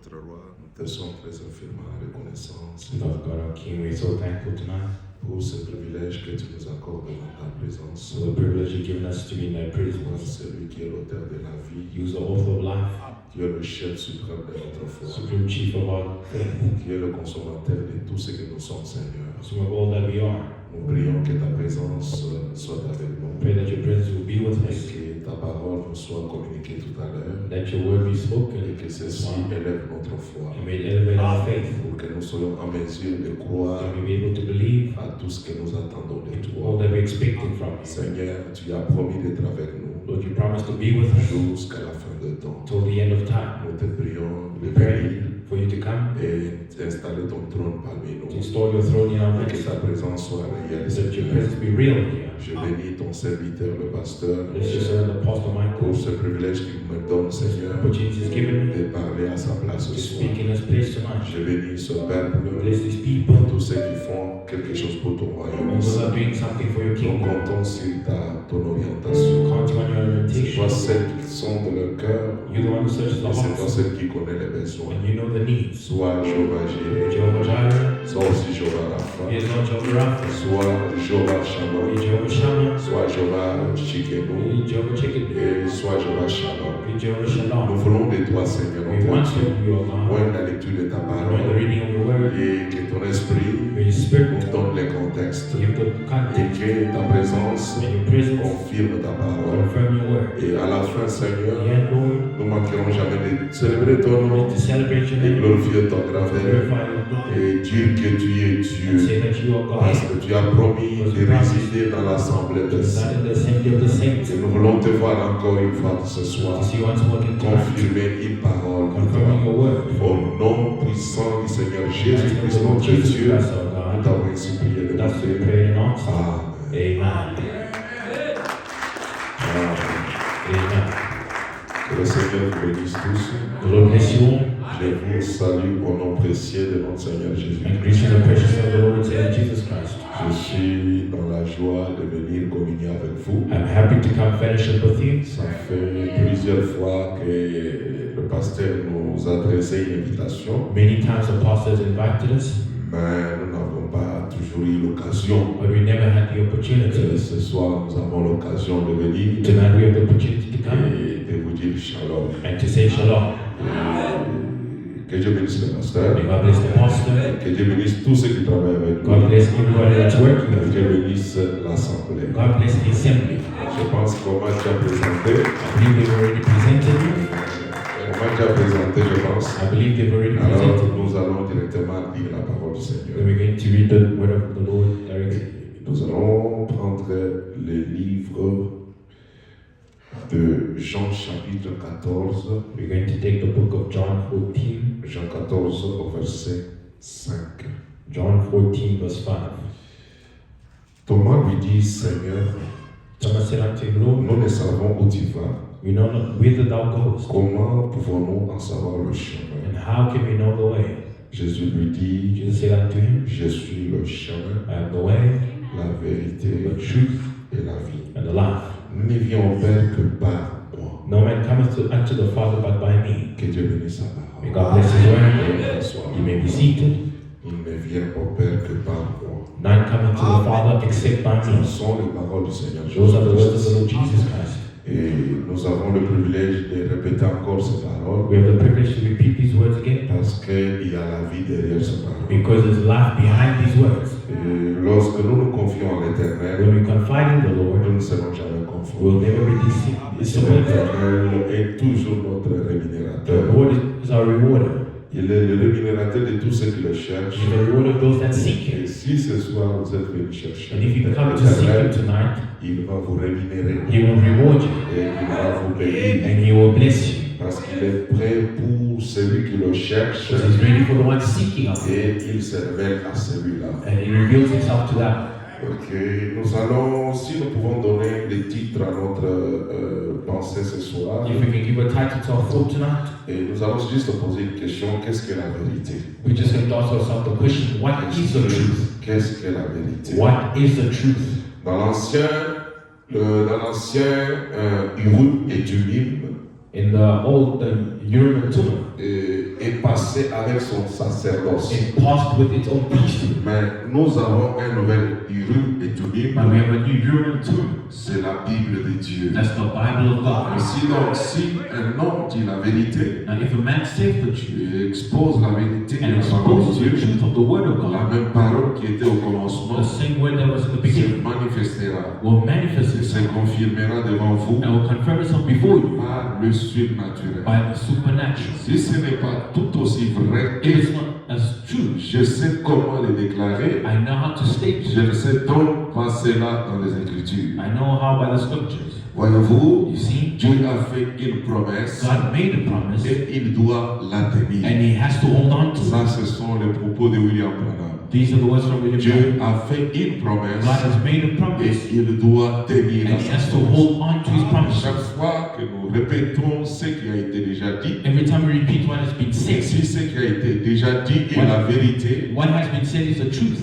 notre roi, nous te sommes très infiniment reconnaissants Lord God, our King, we're so thankful tonight pour ce privilège que tu nous accordes dans ta présence. for the privilege you've given us to be in thy Toi, presence. celui qui est l'auteur de la vie, You is the author of life, tu es le chef suprême de notre foi, supreme chief of our faith, qui est le consommateur de tout ce que nous sommes, Seigneur. consumer of all that we are. Nous prions que ta présence soit avec nous, Pray that your presence will be with et us, que ta parole nous soit communiquée tout à l'heure, that your word be et spoken, que ceci élève notre foi, and may it elevate our faith, pour que nous soyons en mesure de croire that we be able to believe à tout ce que nous attendons de all toi. that we're expecting from you. Seigneur, tu as promis d'être avec nous Lord, you promised to be with us jusqu'à la fin de temps. till the end of time. Nous te prions de We pray venir for you to come, et installer ton trône parmi to nous, install your throne in our et que midst, ta présence soit réelle. that your Seigneur. presence be real here. Je bénis ton serviteur, le pasteur, Bless your servant, Apostle pour Michael, ce privilège qu'il me donne, Seigneur, opportunity is given me de parler à sa place to ce soir. speak in this place tonight. Je bénis ce peuple, Bless these people, tous ceux qui font quelque chose pour ton royaume. those that are doing something for your Nous kingdom. comptons sur ton orientation. Continue on your C'est toi orientation. celle qui sonde le cœur, You're the one who searches the et c'est toi hearts, celle qui connaît les besoins. and you know the needs. Soit Jéhovah Jireh, Jehovah Jireh, soit aussi Jéhovah Rapha, he is not Jehovah Rapha, soit Jéhovah he Shammah, is Jehovah Shammah, soit Jéhovah Shikenu, he is Jehovah Chicken, et soit Jéhovah Shalom. he is Jehovah Nous Shalom. voulons de toi, Seigneur, We want notre Dieu, you, O God, ouais, la lecture de ta knowing the parole, reading of your word, et que ton esprit may your spirit nous donne les contextes, give the et context, que ta présence and your presence confirme ta parole. confirm your word. Et à la fin, Seigneur, Yet, Lord, nous ne manquerons jamais de célébrer ton nom, to celebrate your et name, glorifier ton grand nom, glorify your name, et dire que tu es and Dieu, say that you are parce God. que tu as promis de résider dans l'assemblée des Not saints. in the assembly of the saints. Et nous voulons te voir encore une fois ce soir, To see once more tonight, confirmer une parole de confirming toi. your word. Au nom puissant du Seigneur In the Jésus-Christ, name of notre Jesus Dieu, Christ, our nous God, t'avons ainsi prié de that's we notre pray and answer. Amen. Amen. Amen. Amen. Que le Seigneur vous bénisse tous. The Lord bless you all, Je vous salue au nom précieux de notre Seigneur Jésus. and greet you in the precious of the Lord and Savior Jesus Christ. Je suis dans la joie de venir communier avec vous. I'm happy to come fellowship with you. Ça fait plusieurs fois que le pasteur nous a adressé une invitation, Many times the pastor has invited us, mais nous n'avons pas toujours eu l'occasion. but we never had the opportunity. Ce soir, nous avons l'occasion de venir Tonight we have the opportunity to come et de vous dire shalom. and to say shalom. Que Dieu bénisse le pasteur, May God bless the pastor. que Dieu bénisse tous ceux qui travaillent avec God nous, bless everybody that's working que with Dieu you. bénisse l'assemblée. God bless the assembly. Je pense qu'on m'a déjà présenté. I believe they've already presented you. On m'a déjà présenté, je pense. I believe they've already Alors, presented. nous allons directement lire la parole du Then Seigneur. we're going to read the word of the Lord directly. Nous allons prendre le livre de Jean chapitre 14, We're going to take the book of John 14, Jean 14 au verset 5. John 14 verse 5. Thomas lui dit, Seigneur, Thomas said unto him, Lord, nous ne savons où tu vas. we know not whither thou goest, Comment pouvons-nous en savoir le chemin? and how can we know the way? Jésus lui dit, Jesus said unto him, je suis le chemin, I am the way, la vérité the truth, et la vie. and the life. Nous ne viens au Père que par moi. No man cometh unto the Father but by me. Que Dieu bénisse sa May parole. God bless his word. Bonsoir. You may be seated. Il ne vient au Père que par moi. None cometh to the Father except by Ce me. sont les paroles du Seigneur Those are the words of the Jésus-Christ. Lord Jesus Christ. Et nous avons le privilège de répéter encore ces paroles We have the privilege to repeat these words again parce qu'il y a la vie derrière ces paroles. because there's life behind these words. Et lorsque nous nous confions à l'Éternel, When we confide in the Lord, nous ne serons jamais confus. we'll never be disappointed. L'Éternel est toujours notre The rémunérateur. Lord is our rewarder. Il est le rémunérateur de tous ceux qui le cherchent. He's the rewarder of those that seek Et Him. si ce soir vous êtes venu chercher And if you come to seek Him l'Éternel, tonight, il va vous rémunérer He will reward you et il va vous bénir and He will bless you. parce qu'il est prêt pour celui qui le cherche Because He's ready for the one seeking Him. et il se révèle à celui-là. And He reveals Himself to that. Ok, nous allons, si nous pouvons donner des titres à notre pensée ce soir, If we can give a title to our thought tonight, et nous allons juste poser une question, qu'est-ce que la vérité? we're just going to ask ourselves the question, what is the truth? Qu'est-ce que la vérité? What is the truth? Dans l'ancien Urim et Thummim, In the old Urim and Thummim, et est passé avec son sacerdoce. It passed with its own priesthood. Mais nous avons un nouvel Urim et Thummim. But we have a new Urim and Thummim. C'est la Bible de Dieu. That's the Bible of God. Ainsi donc, si un homme dit la vérité, Now, if a man says the truth il expose la vérité and de la parole de exposes the Dieu, truth of the Word of la God, même parole qui était au commencement the same word that was in the se beginning manifestera will manifest et se itself confirmera devant vous and will confirm itself before you par le surnaturel. by the supernatural. Si ce n'est pas tout aussi vrai, It is not as true. je sais comment le déclarer, I know how to state it. je sais donc pas cela dans les Écritures. I know how by the scriptures. Voyez-vous, You see, Dieu a fait une promesse God made a promise et il doit la tenir. and He has to hold on to Ça, it. ce sont les propos de William Branham. These are the words from William Dieu Branham. a fait une promesse God has made a et promise il doit tenir and He has sa to promesse. hold on to His promises. Chaque fois que nous répétons ce qui a été déjà dit, Every time we repeat what has been et said, si ce qui a été déjà dit est la vérité, what has been said is the truth.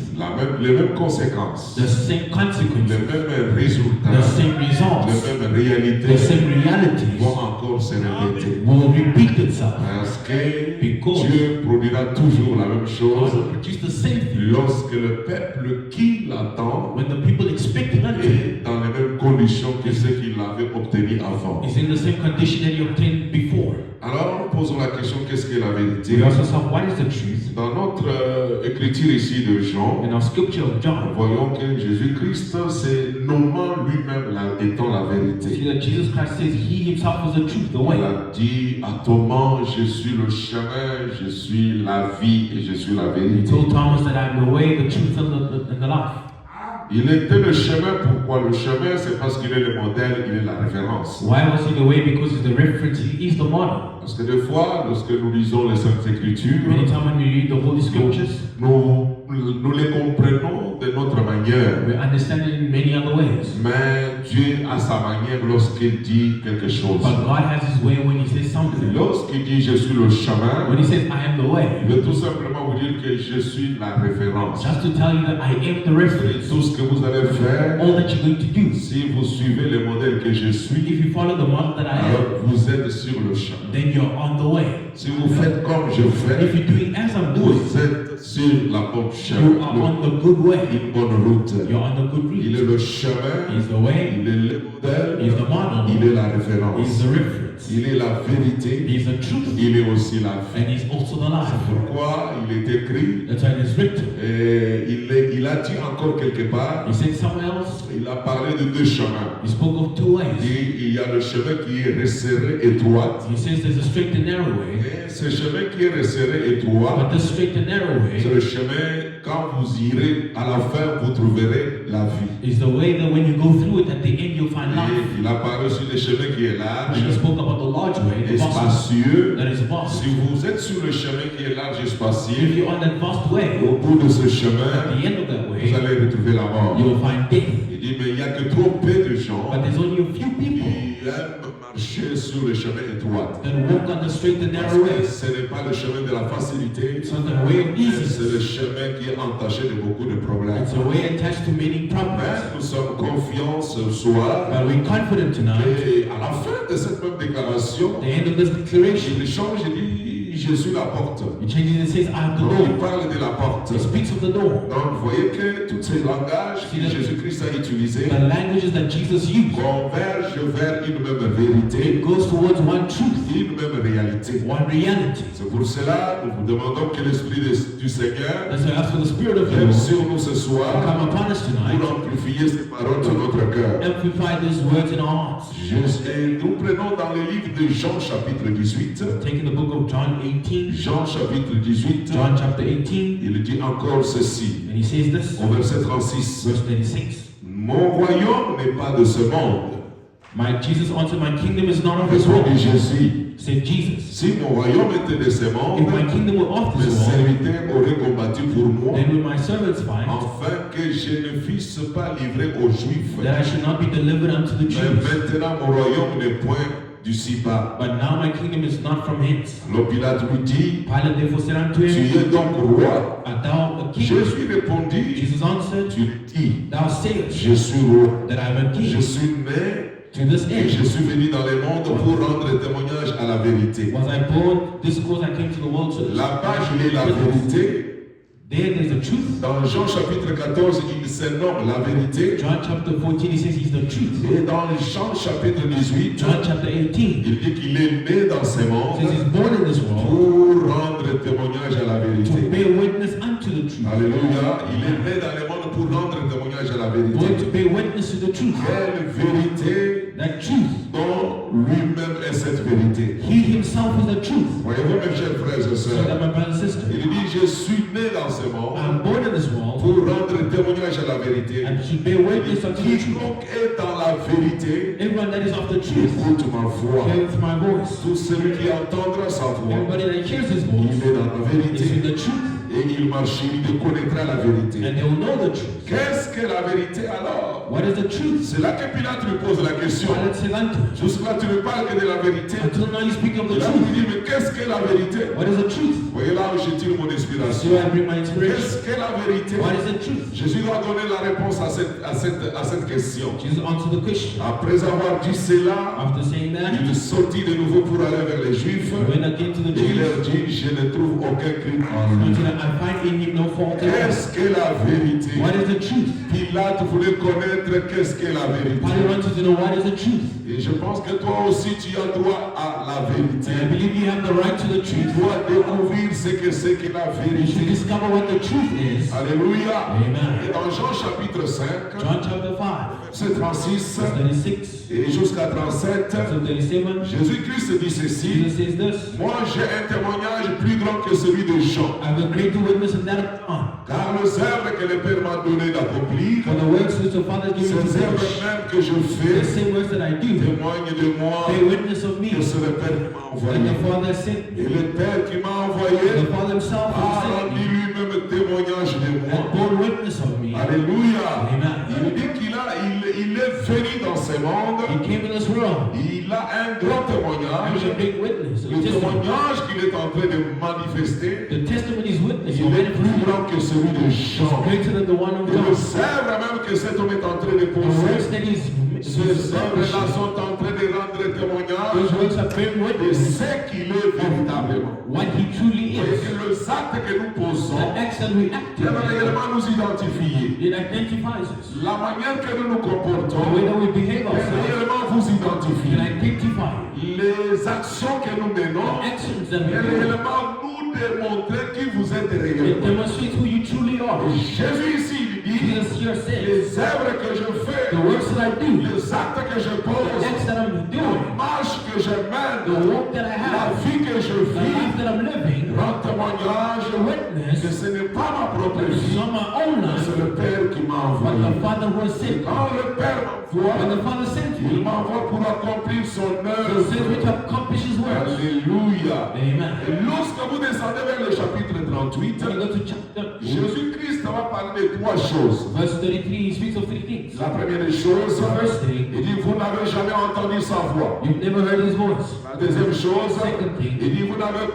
les mêmes conséquences, The same les consequences, mêmes résultats, the same les results, mêmes the réalités same realities vont encore se répéter. will repeat itself. Parce que Because Dieu produira toujours la même God chose will produce the same thing lorsque le peuple qui l'attend when the people expect it est dans les mêmes conditions que ceux qui l'avaient obtenu avant. is in the same condition that He obtained before. Alors, nous posons la question, qu'est-ce qu'est la vérité? We ask ourselves, what is the truth? Dans notre écriture ici de Jean, In our scripture of nous John, voyons que Jésus-Christ, c'est nommant lui-même étant la we vérité. see that Jesus Christ says He Himself is the truth, the way. Il a dit à Thomas, je suis le chemin, je suis la vie et je suis la He vérité. told Thomas that I am the way, the truth, and the life. Il était le chemin. Pourquoi le chemin? C'est parce qu'il est le modèle, il est la référence. Why was He the way? Because He's the reference, He is the model. Parce que des fois, lorsque nous lisons les Saintes Écritures, Many times when we read the Holy Scriptures, nous les comprenons de notre manière. we understand it in many other ways. Mais Dieu a sa manière lorsqu'il dit quelque chose. But God has His way when He says something. Lorsqu'il dit je suis le chemin, When He says, I am the way, il veut tout simplement vous dire que je suis la référence. just to tell you that I am the Et reference. tout ce que vous allez faire, All that you're going to do, si vous suivez le modèle que je suis, if you follow the model that I am, alors vous êtes sur le chemin. then you're on the way. Si vous faites comme je fais, If you're doing as I'm doing, vous êtes sur la bonne you are chemin, on the good way. une bonne route. You're on the good Il route. est le chemin, He's the way, il est le modèle, He's the model, il est la He's référence. the reference, Il est la vérité, He's the truth, il est aussi la vie. and He's also the life. Pourquoi il est écrit, That's why it is written. et il a dit encore quelque part, He said somewhere else, il a parlé de deux chemins. He spoke of two ways. Il y a le chemin qui est resserré étroit. He says there's a straight and narrow way, Et ce chemin qui est resserré étroit, but the straight and narrow c'est way le chemin, quand vous irez à la fin, vous trouverez la vie. is the way that when you go through it, at the end you'll find life. Et il a parlé sur le chemin qui est large, And He spoke about the large way, the vast, espacieux. that is vast. Si vous êtes sur le chemin qui est large et If spacieux, you're on that vast way, au bout de ce at chemin, the end of that vous way, allez retrouver la mort. you'll find death. Il dit, mais il n'y a que trop peu de gens But there's only a few people qui aiment marcher sur le chemin étroit. that walk on the straight and Parce narrow que way. ce n'est pas le chemin de la facilité, It's not the way of mais ease. c'est le chemin qui est entaché de beaucoup de problèmes. It's a way attached to many problems. Mais nous sommes confiants ce soir. But we're confident tonight, Et à la fin de cette même déclaration, the end of this declaration, il change et dit, je suis la porte. it changes and says, I am the Donc il door. parle de la porte. It speaks of the door. Donc vous voyez que tous ces langages que Jésus-Christ a utilisés The languages that Jesus used, convergent vers une même vérité, it goes towards one truth, une même réalité. one reality. C'est pour cela que nous vous demandons que l'Esprit du Seigneur That's why I ask for the Spirit of the vienne Lord sur nous ce to soir come upon us tonight, pour amplifier ces paroles dans notre cœur. amplify these words in our hearts. Et nous prenons dans le livre de Jean chapitre 18, Taking the book of John 18, Jean chapitre 18, John chapter 18, il dit encore ceci, and he says this, au verset 36. verse 36. Mon royaume n'est pas de ce monde. Jesus answered, my kingdom is not of this Répondit world. Jésus. Said Jesus, Si mon royaume était de ce if monde, my kingdom were of mes this world, serviteurs auraient combattu pour moi, then will my servants find afin que je ne fusse pas livré aux Juifs. that I should not be delivered unto the Mais Jews. maintenant mon royaume n'est point du ci-bas. But now my kingdom is not from hence. Alors Pilate lui dit, Pilate therefore said unto tu him, es donc roi. art thou a king? Jésus répondit, Jesus answered, tu le dis, thou sayest je suis roi. that I am a Je king. suis né to this Et je end. suis venu dans le monde pour rendre témoignage à la vérité. Was I born this cause I came to the world to Là-bas, je lis la vérité. There there's the truth. Dans Jean chapitre 14, il se nomme la vérité. John chapter 14 he says he's the truth. Et dans Jean chapitre 18, John chapter 18 il dit qu'il est né dans ce monde says he's born in this world pour rendre témoignage à la to vérité. bear witness unto the truth. Alléluia. Il est né dans le monde pour rendre témoignage à la Born vérité. to bear witness to the truth. Quelle vérité That truth. dont lui-même est cette vérité. He himself is the truth. Voyez-vous, mes chers frères et So that sœurs, my brother and sister, il dit, je suis né dans ce monde I'm born in this world pour rendre témoignage à la vérité. and should bear witness unto the truth. Quiconque est dans la vérité Everyone that is of the truth écoute ma voix. hears my voice. Tout celui qui entendra sa voix, Everybody that hears his il voice est dans la is in vérité the truth et il marche, il connaîtra la vérité. and they will know the truth. Qu'est-ce que la vérité alors? What is the truth? C'est là que Pilate lui pose la question. Pilate said unto him, Jusque-là, tu ne parles que de la vérité. until now you speak of the Et là, truth. il dit, mais qu'est-ce que la vérité? What is the truth? Vous voyez là où je tire mon So inspiration. I bring my inspiration. Qu'est-ce que la vérité? What is the truth? Jésus doit donner la réponse à cette question. Jesus answered the question. Après avoir dit cela, After saying that, il sortit de nouveau pour aller vers les Juifs. he went again to the Et il leur Jews dit, je ne trouve aucun crime en lui. until I find in him no fault in him. Qu'est-ce que la vérité? What is the truth? Pilate voulait connaître qu'est-ce que la vérité. Pilate wanted to know what is the truth. Et je pense que toi aussi tu as droit à la vérité. And I believe you have the right to the Tu truth. dois découvrir ce que c'est que la You should vérité. discover what the truth is. Alléluia. Amen. Et dans Jean chapitre 5, John chapter 5, verset 36 verse 36 et jusqu'à 37, to 37, Jésus-Christ dit ceci. Jesus says this, Moi j'ai un témoignage plus grand que celui de Jean. I have a greater witness than that of John. Car les œuvres que le Père m'a donné d'accomplir, For the works which the Father gives me to ces œuvres finish, même que je the fais, same works that I do, témoignent de moi bear witness of me, que c'est le Père qui m'a and envoyé. the Father sent Et me. le Père qui m'a The envoyé Father himself a has sent rendu me, lui-même témoignage de and moi. borne witness of me. Alléluia. Amen. Il dit il est venu dans ce monde. He came in this world. Il a un grand He témoignage. was a big witness. Le témoignage qu'il est en train de manifester, The testimony's witness il est plus grand que celui de is Jean. greater than the one of Et le God. sèvre même que cet homme est en train de The works poser, that he's ces œuvres-là sont en train de rendre témoignage those works are bearing de witness ce qu'il est véritablement. what he truly Et is. que les actes que nous posons The acts that we act doivent in, réellement nous identifier. it identifies us. La manière que nous nous The comportons way that we behave doit ourselves, réellement vous it identifier. identifies Les actions que nous menons the actions that we doivent do. réellement nous démontrer qui vous êtes It réellement. demonstrates who you truly are. Et Jésus ici, il dit, Jesus here says, les œuvres que je fais, the works that I do, les actes que je the pose, acts that I'm la doing, marche que je the mène, walk that I la have, vie que je the life vis, that I'm living, rend témoignage the witness que ce n'est pas ma propre is vie, not my own mais life, c'est le Père qui m'a but envoyé. the Father who has sent me. Quand le Père When m'envoie, the Father sent il me, m'envoie pour accomplir son the same œuvre. way to accomplish His works. Alléluia. Amen. Et lorsque vous descendez vers le chapitre 38, When we go to chapter Jésus-Christ va parler de trois choses. verse 33, he speaks of three things. La première chose, The first thing, il dit, vous n'avez jamais entendu sa voix. you've never heard His voice. La deuxième chose, Second thing, il dit, vous n'avez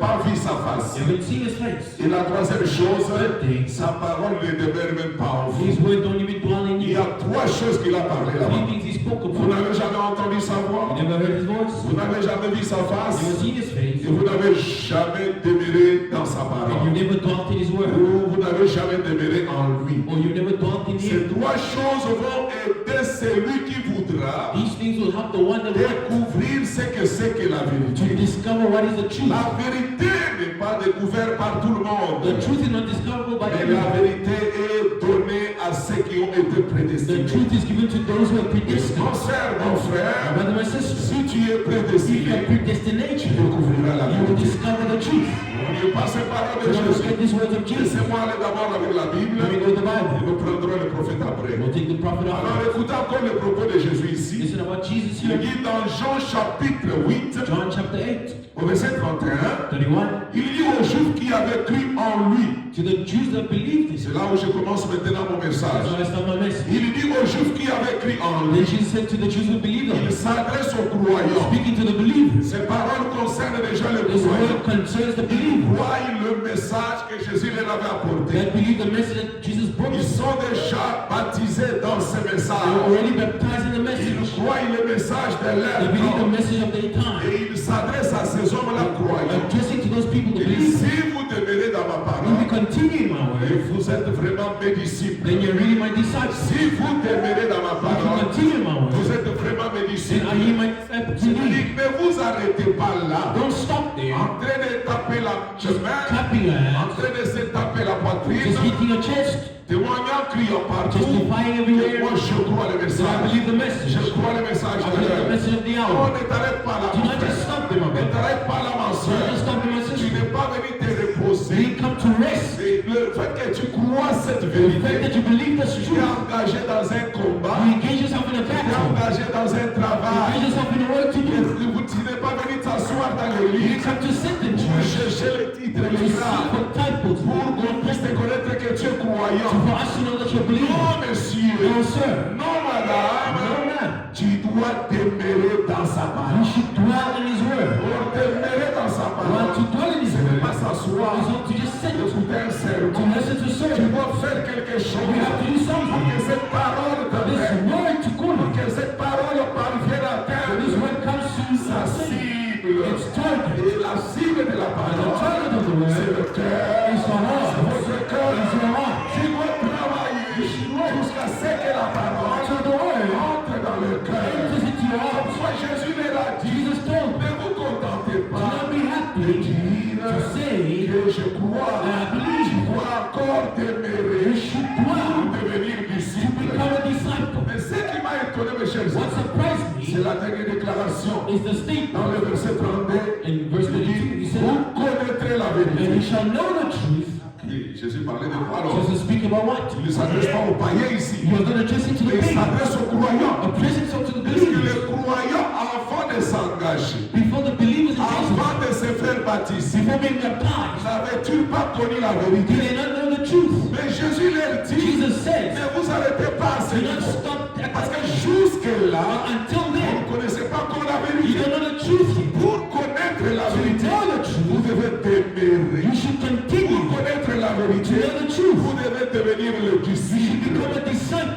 pas vu sa face. you haven't seen His face. Et la troisième chose, Third thing, sa parole ne demeure même pas en vous. His word don't even dwell in Il y you. a trois choses qu'il a parlé Three là-bas. things He spoke Vous about. n'avez jamais entendu sa voix, You never heard His voice. vous n'avez jamais vu sa You face, never seen His face. et vous n'avez jamais demeuré dans sa And you parole. never dwelt in His word. Ou vous n'avez jamais demeuré en lui. Or you never dwelt in Ces Him. trois choses vont aider celui qui voudra These things will help the one that wants découvrir ce que c'est que la to vérité. discover what is the truth. La vérité n'est pas découverte par tout le monde. The truth is not discoverable by Mais la everyone. vérité est donnée à ceux qui ont été The prédestinés. truth is given to those who are Mon predestined. frère, mon frère, Brother, my sister, si tu es if you have prédestiné, tu predestination, découvriras la you will vérité. discover the truth. N'oubliez pas ces paroles de Don't Jésus. forget these words of Jesus. Laissez-moi aller d'abord avec la Bible. Let me go to the Et Bible. nous prendrons le prophète après. We'll take the prophet Alors off. écoutez encore les propos de Jésus ici. Listen about Jesus Il here. dit dans Jean chapitre 8, John chapter 8, au verset 31, 31. il dit aux Juifs qui avaient cru en lui. To the Jews that believed this. C'est là où je commence maintenant mon message. So I start my message. Il dit aux Juifs qui avaient cru en Then lui. Jesus said to the Jews who believed on Il him, s'adresse aux croyants. speaking to the believers, Ces paroles concerne déjà le This croyant. word concerns the Ils believer. croient le message que Jésus leur avait apporté. That believe the message that Jesus brought Ils us. sont déjà baptisés dans ce They message. were already baptized in the Ils message. croient le message de leur They believe the temps. message of their time. Et ils s'adressent à ces hommes-là croyants. Addressing to those people, the Il dit, believers. si vous demeurez dans ma If you parole, continue in my et word, vous êtes vraiment mes disciples. then you're really my disciples. Si vous demeurez dans ma If you parole, continue in my vous word, êtes vraiment mes then disciples. are you my disciples Il dit, indeed? ne vous arrêtez pas là, Don't stop there. en train de taper la main, Clapping your en hands, train de se taper la just poitrine, hitting your chest, témoignant, criant partout. testifying Et everywhere moi, je crois le that I message. believe the message. Je crois le message I de believe the l'heure. message of the Non, hour. ne t'arrête pas là, Do mon not just frère. stop there, my Ne brother. t'arrête pas là, ma Do not soeur. just stop there, my Tu sister. n'es pas venu te You reposer. didn't come to rest. Et le fait que tu crois cette The fact vérité, that you believe this tu es truth, engagé dans un combat, you engage yourself in a tu es battle. engagé dans un You travail. engage yourself in a work to do. Tu n'es pas venu t'asseoir dans You l'église didn't come to sit in pour church, chercher les titres, to les seek grades, for titles, pour qu'on puisse te connaître que tu es croyant. for us to know that you're believing. Non, monsieur. No, sir. Non, madame. No, man. Tu dois demeurer dans sa You parole. should dwell in His word. Pour demeurer dans sa You want to parole. dwell in His Ce n'est word. pas s'asseoir, It's not to just sit, to écouter un sermon. listen to Tu sermon. dois faire quelque chose You have to do pour something. que cette parole For this t'aide. word to Pour come, que cette parole parvienne à for this terme. word comes to Sa cible. its target. Et la cible de la And the parole, target of the c'est word le cœur. is your heart. C'est votre cœur. It's your heart. Tu dois travailler jusqu'à ce que la parole So the word entre dans le cœur. enters into your heart. Soit Jésus leur a dit, Jesus told, ne vous contentez do pas not be de happy dire to say que je crois. that I believe. Tu dois encore demeurer You should dwell pour devenir to disciple. become a disciple. Mais ce qui m'a étonné, mes chers What amis, surprised c'est me la dernière déclaration. is the statement Dans le verset 32, in verse il 32. He dit, said, vous connaîtrez la and you vérité. shall know the truth. Et Jésus parlait de quoi alors? Jesus speak about what? Il ne s'adresse pas aux païens ici. You are going to address it to the Mais il people. s'adresse aux croyants. Address it to the Parce que believers. les croyants, avant de s'engager, Before the believers in Jesus, avant de se faire baptiser, before being baptized, n'avaient-ils pas connu la do vérité? they not know the truth? Mais Jésus leur dit, Jesus says, ne vous arrêtez pas à ce do not niveau. stop at Parce que that point. jusque-là, Until vous then, ne connaissez pas encore la you vérité. don't know the truth yet. Pour connaître la To vérité, know the vous truth, devez demeurer. you should Pour continue connaître la to vérité, know the truth. vous devez devenir le disciple. Become a disciple,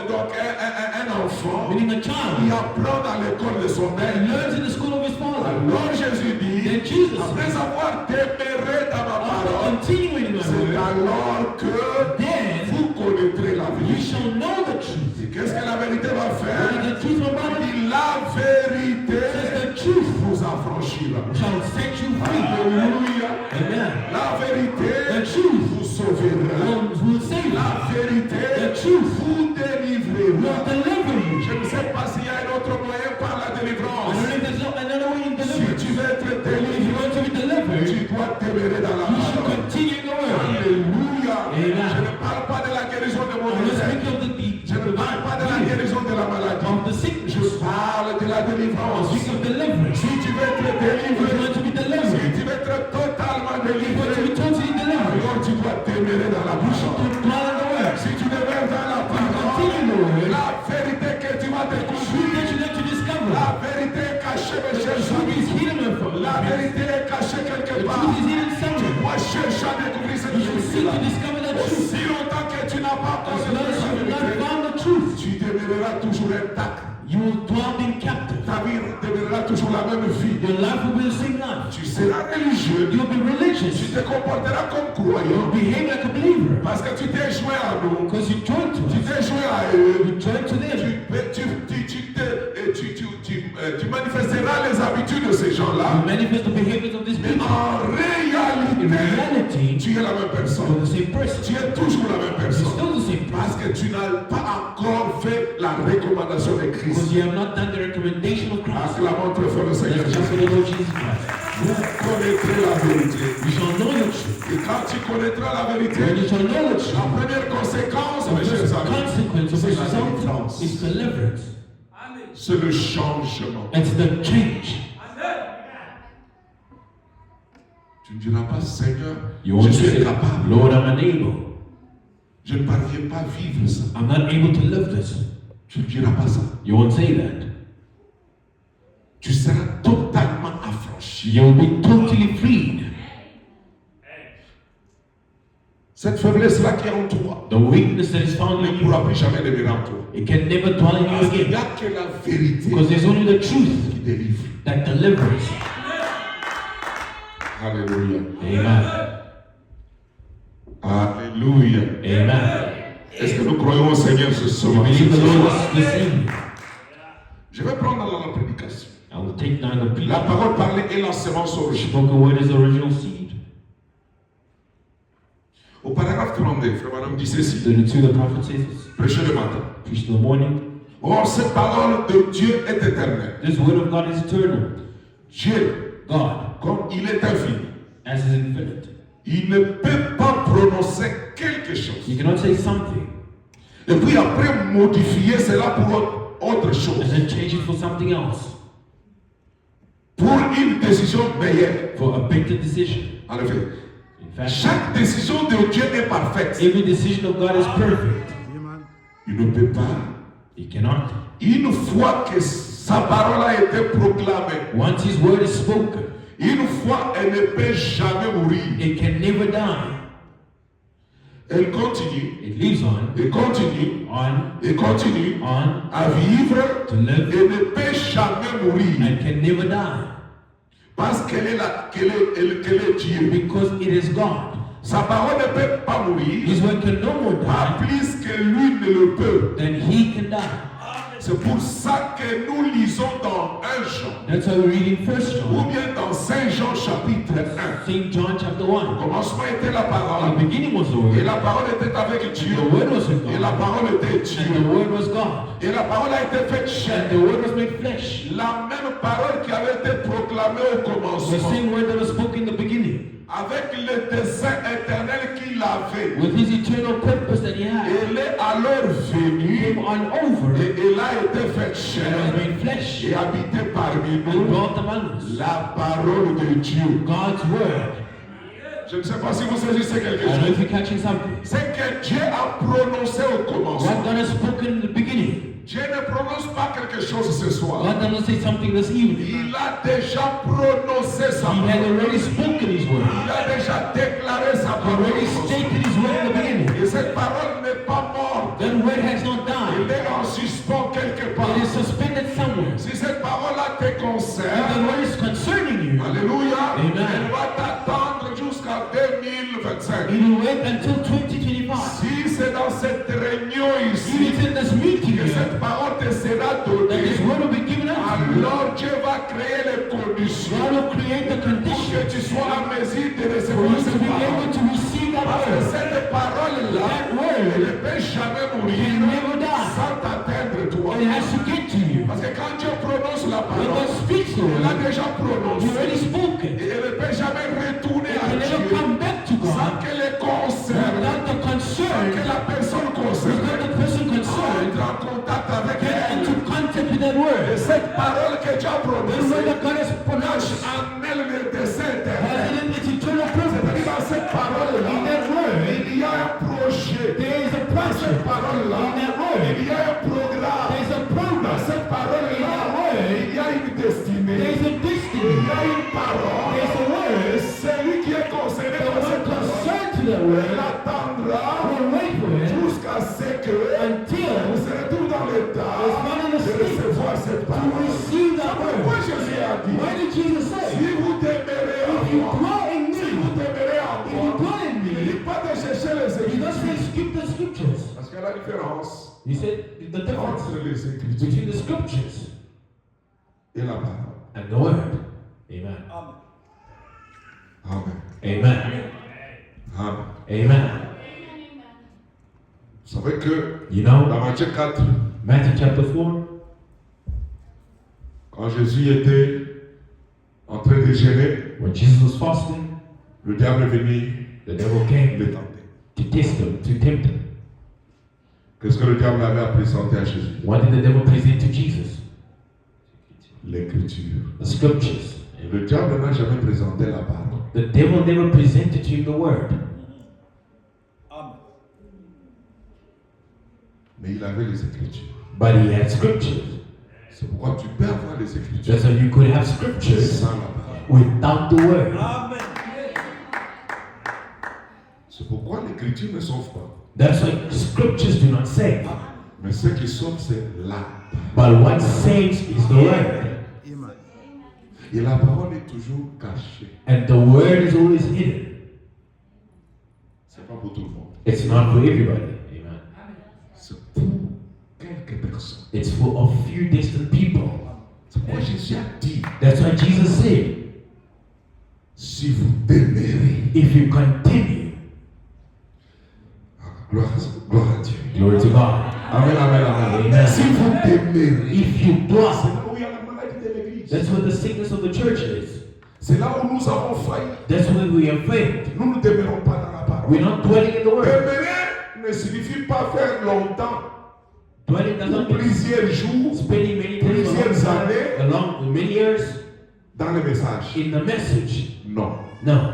Donc un enfant, meaning a il child, apprend dans l'école de son and père. learns in the school of his father. Alors Jésus dit, Then Jesus, après avoir demeuré dans ma after parole, continuing in my c'est word, alors que then vous connaîtrez la you vérité. shall know the truth. Et qu'est-ce que la vérité va What faire? is the truth, my brother? Il dit, la vérité Says the truth vous affranchira. shall set you free. Alléluia. Amen. La vérité The truth vous sauvera. will save you. La vérité The truth vous will délivrera. deliver you. Je ne sais pas s'il y a un autre moyen par la I délivrance. don't know if there's another way in Si deliverance. tu veux être If you délivré, want to be delivered, tu dois demeurer dans la you should parole. continue in the word. Alléluia. Amen. Je ne parle pas de la guérison de mon I'm not désert. speaking of Je ne parle pas de la guérison de la maladie. of the sickness. Je parle de la I'm délivrance. speaking of deliverance. Si tu veux être If délivré, you want to be si delivered, tu veux être totalement if you want to délivré, be totally delivered, alors tu dois demeurer dans la you should parole. dwell in the word. Si tu demeures dans la Continue in the parole, word. la vérité que tu vas Truth découvrir, that you need to discover. la vérité est cachée, mes The chers truth amis. is hidden from La you. vérité est cachée quelque The part. truth is hidden somewhere. Moi, je cherche à découvrir cette You should seek vérité-là. to discover that truth. Aussi longtemps que tu n'as pas encore As de long as you have la not vérité, found the truth, tu demeureras toujours intact. you will dwell in captive. Ta vie demeurera toujours la même vie. Your life will be the same life. Tu seras religieux. You'll be Tu religious. te comporteras comme croyant. You'll behave like a believer. Parce que tu t'es joint à nous. Because you join to Tu us. t'es joint à eux. You join to them. Tu manifesteras les habitudes de ces gens-là. You manifest the behaviors of these Mais people. en In réalité, reality, tu es la même personne. you're the same person. Tu es toujours la même You're personne. still the same person. Parce que tu n'as pas encore fait la recommandation de Christ. Because you have not done the recommendation of Christ. Acclamons très fort le Seigneur Let's just Jésus. for the Lord Jesus Christ. Vous connaîtrez la vérité. You shall know the truth. Et quand tu connaîtras la When vérité, you shall know the la truth, première conséquence, the mes chers first amis, consequence of c'est this la result délivrance. is deliverance. C'est le changement. It's the change. Tu ne diras pas, Seigneur, You want je to suis say, incapable. Lord, I'm unable. Je ne parviens pas à vivre ça. I'm not able to live this. Tu ne diras pas ça. You won't say that. Tu seras totalement affranchi. You will be totally freed. Cette faiblesse-là qui est en toi The weakness that is found ne in you, pourra plus jamais demeurer en toi. it can never dwell in you Parce qu'il n'y again. a que la vérité Because there's only the truth qui délivre. that delivers. Alléluia. Amen. Alléluia. Amen. Est-ce que nous croyons au Seigneur ce We soir? believe the Lord this evening. Je vais prendre dans la prédication. I will take down the La preaching. parole parlée est la semence originale. Spoken word is the original seed. Au paragraphe 32, frère Madame dit ceci. 32, the prophet says, Prêchez le matin. preach in the morning. Or, cette parole de Dieu est éternelle. This word of God is eternal. Dieu, God, comme il est infini, as is infinite. il ne peut pas prononcer quelque chose. You cannot say something Et puis après modifier cela pour autre and chose. then change it for something else. Pour une décision meilleure. For a better decision. En effet, In fact, chaque décision de Dieu est parfaite. every decision of God is perfect. Il ne peut pas. He cannot. Une fois que sa parole a été proclamée, Once his word is spoken, une fois elle ne peut jamais mourir. it can never die. Elle continue, It lives on, et continue, et continue on, à vivre to live, et ne peut jamais mourir. and can never die. Parce qu'elle est, qu'elle est Dieu. Because it is God. Sa parole ne peut pas mourir, His word can no more pas die plus que lui ne le peut. than he can die. C'est pour ça que nous lisons dans 1 Jean, That's why we read in 1 ou John, bien dans 5 Jean chapitre 1. St. John chapter Au 1. commencement était la In parole, the beginning was the et word, la parole était avec Dieu, the word was with et la God, parole était and the Dieu, word was God, et la parole a été faite and chair. the word was made flesh. La même parole qui avait été proclamée au The commencement, same word that was spoken in the beginning, avec le dessein éternel qu'il avait. with his eternal purpose that he had, Elle est alors venue came on over et elle a été faite and chair was made flesh et habité parmi and nous. dwelt among us. La parole de Dieu. God's word. Je ne sais pas si vous saisissez quelque I don't know chose. if you're catching something. C'est que Dieu a prononcé au What commencement. God has spoken in the beginning, Dieu ne prononce pas quelque chose ce soir. God doesn't say something this evening. Il a déjà prononcé sa He had parole. already spoken his word. Il a déjà déclaré sa He already parole. stated his word in the beginning. Et cette parole n'est pas morte. That word has not Elle died. est en suspens quelque part. It is suspended somewhere. Si cette parole-là te If the concerne, word is concerning you, alléluia, Amen. elle va t'attendre jusqu'à 2025. it will wait until 2025. Si c'est dans cette réunion If ici it's in this meeting que here, cette parole te sera that donnée, this word will be given out to you, alors Dieu va créer les conditions God will create the pour conditions que tu sois en mesure de for recevoir you to cette be parole. able to receive that Parce que word. cette parole-là, That elle word ne peut jamais mourir can never die. sans t'atteindre toi. It has to get to you. Parce que quand Dieu prononce la When parole, God speaks the il l'a word, déjà you prononcé. already spoken. Et elle ne peut jamais retourner It à can never Dieu come back to sans God que les concerne, without the sans que concern, la personne without concernée the person concerned entre en contact avec get elle. into contact with that Et word. cette parole que Dieu a The word prononcée, that God has lâche pronounced en elle le dessein has éternel. in it its eternal C'est-à-dire purpose. dans cette In parole-là, that word, il y a un projet. there is a Dans project. cette parole-là, In that word, il y a un programme. there is a Dans program. cette parole-là, il y a une There destinée. is a Il destiny. y a une parole. There is a Et word. celui qui est concerné The par one cette parole, concerned to that il word attendra will wait for it jusqu'à ce que until vous serez tous dans l'état it's not in the de state recevoir cette to parole. receive that Pourquoi word. Jésus a dit, Why did Jesus si say, vous demeurez en if you moi, dwell in si vous me, demeurez en if you moi, dwell in il ne me, dit pas de chercher les he does say Écritures. skip the scriptures. Parce qu'il y a la différence He said the difference entre les Écritures between the scriptures et la parole. and the word. Amen. Amen. Amen. Amen. Amen. Vous savez que You know, dans Matthieu 4, Matthew chapter 4, quand Jésus était en train de gêner, when Jesus was fasting, le diable est venu the devil came le tenter. to test him, to tempt him. Qu'est-ce que le diable avait à présenter à Jésus? What did the devil present to Jesus? L'écriture. The scriptures. Le diable n'a jamais présenté la parole. The devil never presented to him the word, Mais il avait les Écritures. but he had scriptures. C'est pourquoi tu peux avoir les Écritures Just so you could have scriptures sans la parole. without the word. C'est pourquoi l'écriture ne sauve pas. That's why scriptures do not save. Mais ce qui sauve, c'est la parole. But what saves is the word. Et la parole est toujours cachée. And the word is always hidden. C'est pas pour tout le monde. It's not for everybody. Amen. C'est pour quelques personnes. It's for a few distant people. C'est pourquoi Jésus a dit, That's why Jesus said, si vous demeurez, if you continue, gloire à Dieu. glory to God. Amen, amen, amen. Amen. Si vous demeurez, If you c'est dwell, là où il y a la maladie de l'église. that's what the sickness of the church is. C'est là où nous avons failli. That's where we have failed. Nous ne demeurons pas dans la parole. We're not dwelling in the word. Demeurer ne signifie pas faire longtemps, Dwelling doesn't mean plusieurs jours spending many days along many years dans le message. in the message. Non. No.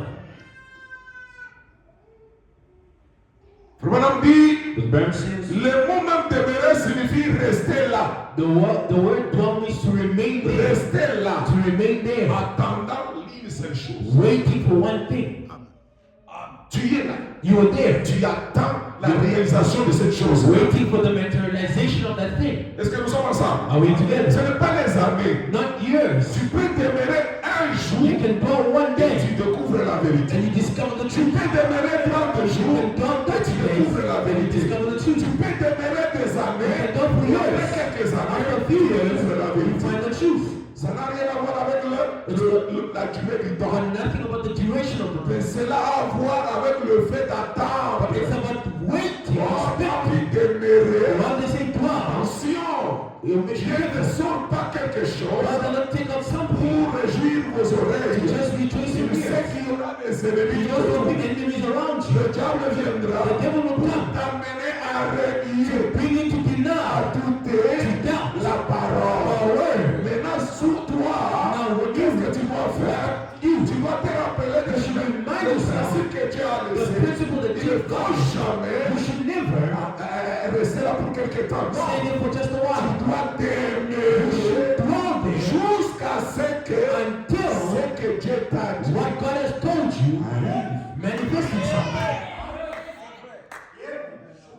Frère dit, The Bible says le mot même demeurer signifie rester là. the word dwell means to remain there. Rester là. To remain there. Attendant une seule chose. Waiting for one thing. Tu es là. You are there. Tu attends la réalisation de cette chose. Waiting for the materialization of that thing. Est-ce que nous sommes ensemble? Are we together? Ce n'est pas les années. Not years. Tu peux demeurer un jour You can dwell one et day tu découvres la vérité. and you discover the Tu truth. peux demeurer 30 You jours can dwell et 30 tu days découvres la and you vérité. discover the truth. Tu peux demeurer des années You can go for et years. après quelques années After a tu few years, découvres la you vérité. find the truth. Ça n'a rien à voir avec la durée du temps. But nothing about the duration of the Mais prayer. cela a à voir avec le fait d'attendre. But it's about waiting. Oh, puis demeurer. When they say dwell, Attention, you make Dieu ne sort pas quelque chose God does not take out something pour réjouir vos to oreilles. just rejoice in Il sait ears. qu'il y aura des He ennemis. knows there will be enemies around you. Le diable viendra The devil will pour come t'amener à renier, bring you to à deny, douter to doubt la parole. word. Maintenant, sous toi, qu'est-ce que tu dois faire? Tu dois te rappeler de ce principe que Dieu a The laissé. principle that Il you ne have faut got, jamais you should never rester là pour quelque temps. stay Non, there for just a tu while. dois demeurer Dwell there jusqu'à ce que Dieu t'a dit what God has told you arrive. manifest itself.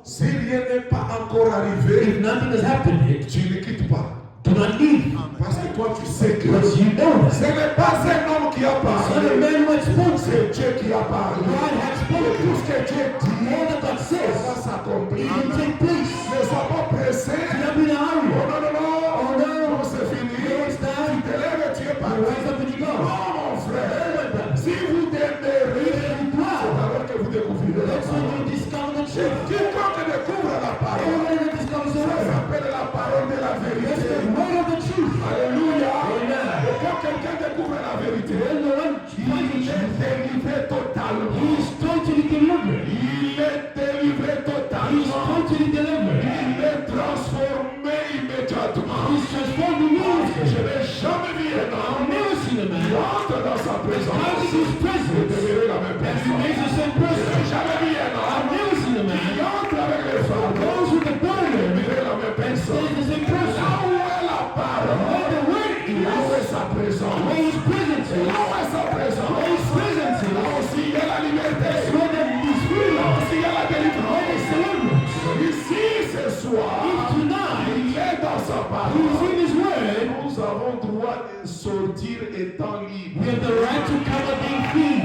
Si rien n'est pas encore arrivé, If nothing has happened yet, tu ne quittes pas. do not leave. Parce que toi, tu sais que Because you know ce that. n'est pas un homme qui a It's not a parlé, man who has spoken. c'est Dieu qui a parlé. God has Et spoken. tout ce que Dieu dit, All that God ça says, va s'accomplir. it will take place. Ne sois pas pressé. Do not be in a Oh hurry. non, non, non. Oh no. Non, c'est fini. It's Tu time. te lèves et tu es You parti. rise up and you go. Non, mon frère. Si vous demeurez, c'est alors que vous découvrirez la That's when parole. you discover the truth. Quiconque découvre la parole, Everyone that discovers the ça word. s'appelle la parole de la That's vérité. the word of the truth. Alléluia. Amen. Et quand quelqu'un découvre la vérité, When the one il finds the est truth, délivré totalement. he is totally delivered. Il est délivré He is totalement. totally delivered. Il est transformé immédiatement. He is transformed Je immediately. n'ai jamais vu un I've homme never seen a qui man entre dans sa come présence to his et presence demeurer la même and personne. remains the same Je person. n'ai jamais vu un I've homme never seen a qui man entre avec les fardeaux goes with the et burden demeurer la même and personne. stays the same Là person. où est la parole, Where the word là où is, est sa présence, where his presence là is, où est sa présence, where his presence là is, aussi il y a la liberté, where there is là freedom, aussi il y a la where délivrance. there is deliverance. Ici ce soir, If tonight il est dans sa he is parole. in his word, Nous avons droit de sortir étant libres. we have the right to come and being free.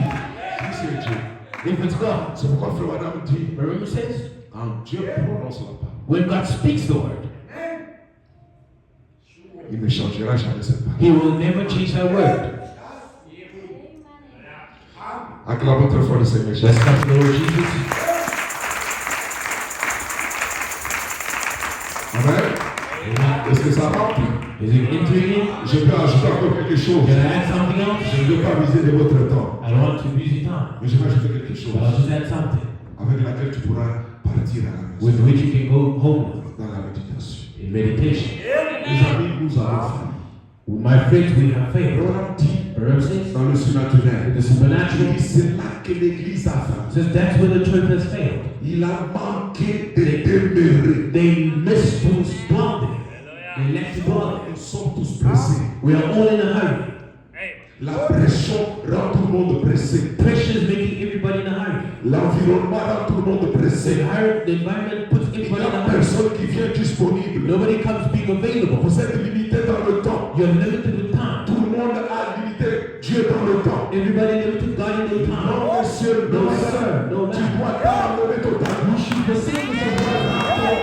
Si c'est Dieu. If it's God. C'est pourquoi Frère Madame dit, Remember says, quand Dieu prononce la parole, when God speaks the word, il ne changera jamais cette parole. he will never change that word. Acclamons très fort le Seigneur. Let's come to the Lord Jesus. Amen. Est-ce que ça rentre? Is it entering in? Je peux ajouter encore quelque chose. Can I add something else? Je ne veux pas viser de votre temps, I don't want to use your time, mais je vais ajouter quelque chose but I'll just add something avec laquelle tu pourras partir à la maison with which you can go home dans la méditation. in meditation. Mes amis, nous avons faim. My friends, we have faith. Roland dit Remember says, dans le surnaturel, the supernatural il dit, c'est là que l'Église a faim. says that's where the church has failed. Il a manqué de demeurer. They missed to dwell there. They left to dwell there. Nous sommes tous pressés. We are all in a hurry. La pression rend tout le monde pressé. Pressure is making everybody in a hurry. L'environnement rend tout le monde pressé. The environment puts Il n'y everybody in a a hurry. personne qui vient disponible. Nobody comes being available. Vous êtes limité dans le temps. You're limited with time. Tout le monde a limité Dieu dans le temps. Everybody limited God in their time. Non, monsieur, non, No, sir. sir. No, Tu ma'am. dois t'abandonner totalement. You should forsake yourself.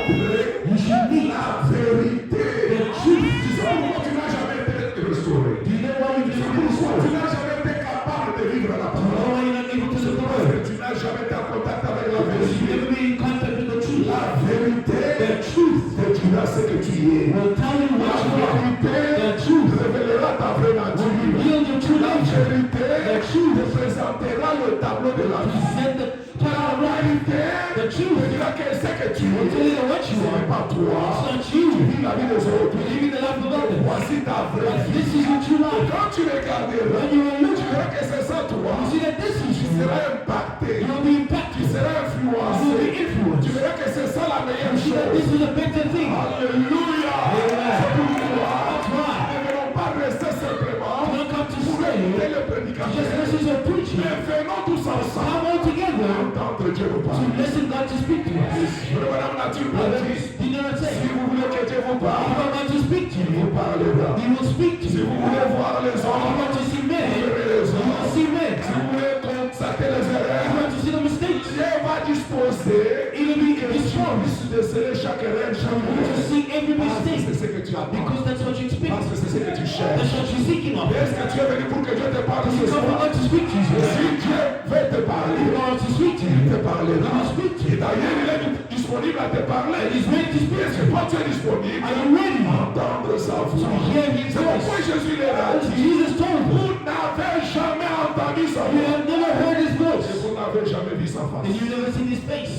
You should need La vérité. the truth. Tu sais pourquoi tu n'as jamais été restauré? Do you know why you've Tu sais been pourquoi tu restored? n'as jamais été capable de vivre la Do you know parole? why you're not able to live the Parce word? que tu n'as jamais été en contact avec la Because you've vérité. never been in contact with the truth. La vérité The truth te dira ce que tu es. will tell you La what you are. vérité The truth révélera ta vraie will nature. reveal your true La nature. vérité The truth te présentera le tableau de la vie. present the La vérité The te truth dira que ce que tu will tell es. you what you Ce n'est are. pas toi. It's not Tu you. vis la vie des autres. You're living the life of others. Voici ta vraie But vie. this is your true life. Quand tu regarderas, When you will tu look, verras que c'est ça toi. you see that this is Tu you. seras impacté. You will be Tu impacted. seras You will be influencé. Tu influenced. verras que c'est ça la meilleure You see that this chose. is a better thing. Alléluia. Amen. C'est pourquoi That's why. nous ne venons pas rester simplement You don't come to pour say, écouter le just prédicateur. listen to a preaching. Mais venons tous ensemble Come all together entendre Dieu nous to parler. listen God to speak to us. Madame Nature a dit, Did you not say? si vous voulez que Dieu vous If parle, you want God to speak to il you, vous parlera. He will speak to Si you. vous voulez voir les If you hommes, want to see vous men, verrez les you will hommes. see men. Si vous voulez constater les If you erreurs, want to see the mistakes, Dieu va disposer it will be que tu disposed puisses déceler chaque erreur, chaque to erreur. see every Parce que mistake c'est ce que tu attends. because that's what you expect. Parce que c'est ce que tu cherches. That's what you're seeking of. Est-ce que tu es venu pour que Dieu te parle You ce come for soir? God to speak to you. Si Dieu veut te If parler, God wants to speak to il you, te parlera. He will speak to Et you. d'ailleurs, il est disponible à te parler. And He's ready to speak Est-ce to que you. toi tu es disponible Are you ready à entendre sa to voix? hear His C'est pourquoi voice? Jésus leur a As dit, Jesus told you, vous n'avez jamais entendu sa you voix. have never heard His Et voice, vous n'avez jamais vu sa face. and you've never seen His face.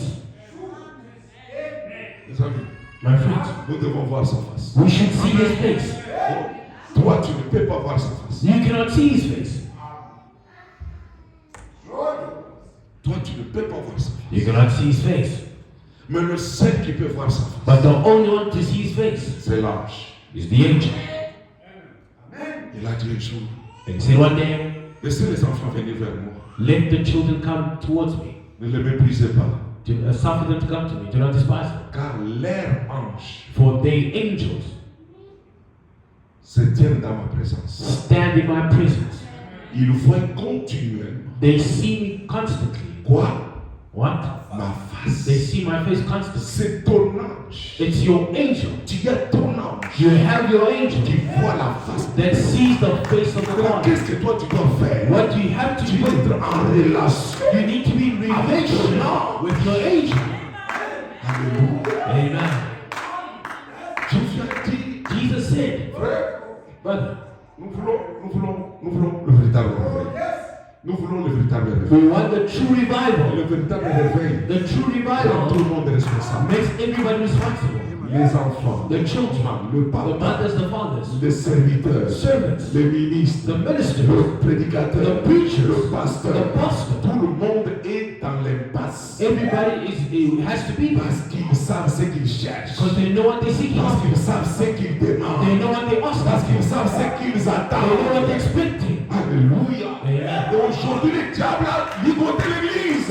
Mes amis, My friends, nous devons voir sa face. we should see His face. Toi, tu ne peux pas voir sa face. You cannot see His face. Toi, tu ne peux pas voir sa face. You cannot see His face. Mais le seul qui peut voir sa face, But the only one to see His face c'est l'ange. is the angel. Il a dit un jour, And He said one day, laissez les enfants venir vers moi. let the children come towards me. Ne les méprisez pas. Suffer them to come to me. Do not despise them. Car leur ange For they angels se tiennent dans ma présence. stand in my presence. Ils voient continuellement. They see me constantly. Quoi? What? Ma They face. see my face constantly. C'est ton ange. It's your angel. Tu as ton ange You have your angel qui voit la face. that sees the face of the Alors, Father. qu'est-ce que toi tu dois faire? What do you have to Tu dois do? être en relation. You need to be in relation with your angel. Alléluia. Amen. Jésus a dit, Jesus said, frère, brother, nous voulons le véritable réveil. Nous voulons le véritable réveil. we want the true revival. Le véritable réveil The true rend tout revival le monde responsable. makes everybody responsible. Les enfants, The children, le the papa, mothers, the fathers, les serviteurs, servants, les ministres, the ministers, le prédicateur, the preachers, le pasteur. the pastor. Tout le monde est dans l'impasse. Everybody has to be there Parce qu'ils savent ce qu'ils cherchent. because they know what they're seeking. Parce qu'ils savent ce qu'ils They demandent. know what they ask. Parce qu'ils They savent ce qu'ils know what they're attendent. expecting. Alléluia. Amen. Et aujourd'hui, le diable a ligoté l'église.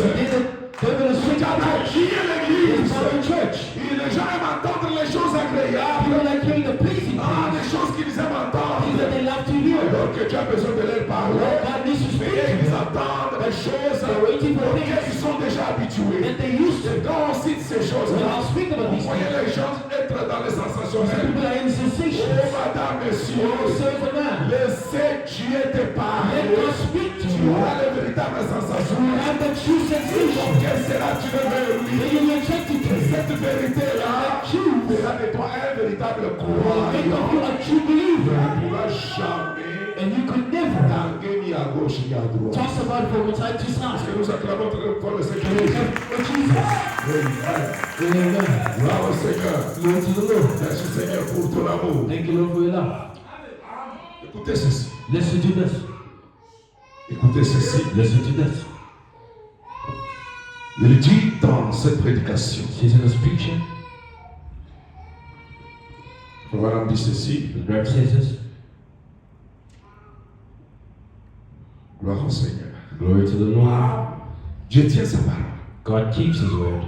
The devil is Le switching diable a church. tué It's l'église. not a church. Et les gens aiment entendre les choses agréables. People like hearing the pleasing Ah, things, des choses qu'ils aiment things that entendre. they love to hear. Alors que tu as besoin de leur parler. God needs to speak Mais to ils them. attendent des choses They're waiting for auxquelles things ils sont déjà habitués. that they used Et to. quand on cite ces When choses-là, I speak about vous these voyez things, les gens être dans les some sensationnels. people are in Oh, sensations. madame, Oh, messieurs, serve the man. laissez Dieu te Let parler. God speak to Tu you. auras les véritables You sensations. have the true sensation. Quelle sera-tu le Then lui? you will attract it to you. Cette vérité-là fera de toi un véritable Make of you croyant. a true Tu believer. ne pourras jamais And you could never tanguer ni à gauche ni à droite. toss about from side to Parce side. que nous acclamons très fort le Seigneur. For Jesus. Amen. Amen. Gloire au Seigneur. Glory to the Lord. Merci Seigneur pour ton amour. Thank you, Lord, for your love. Écoutez ceci. Listen to this. Écoutez ceci. Listen to this. Il dit dans cette prédication. It says in this preaching, Voilà, dit ceci. the Rev says this. Gloire au Seigneur. Glory to the Lord. Dieu tient sa parole. God keeps His word.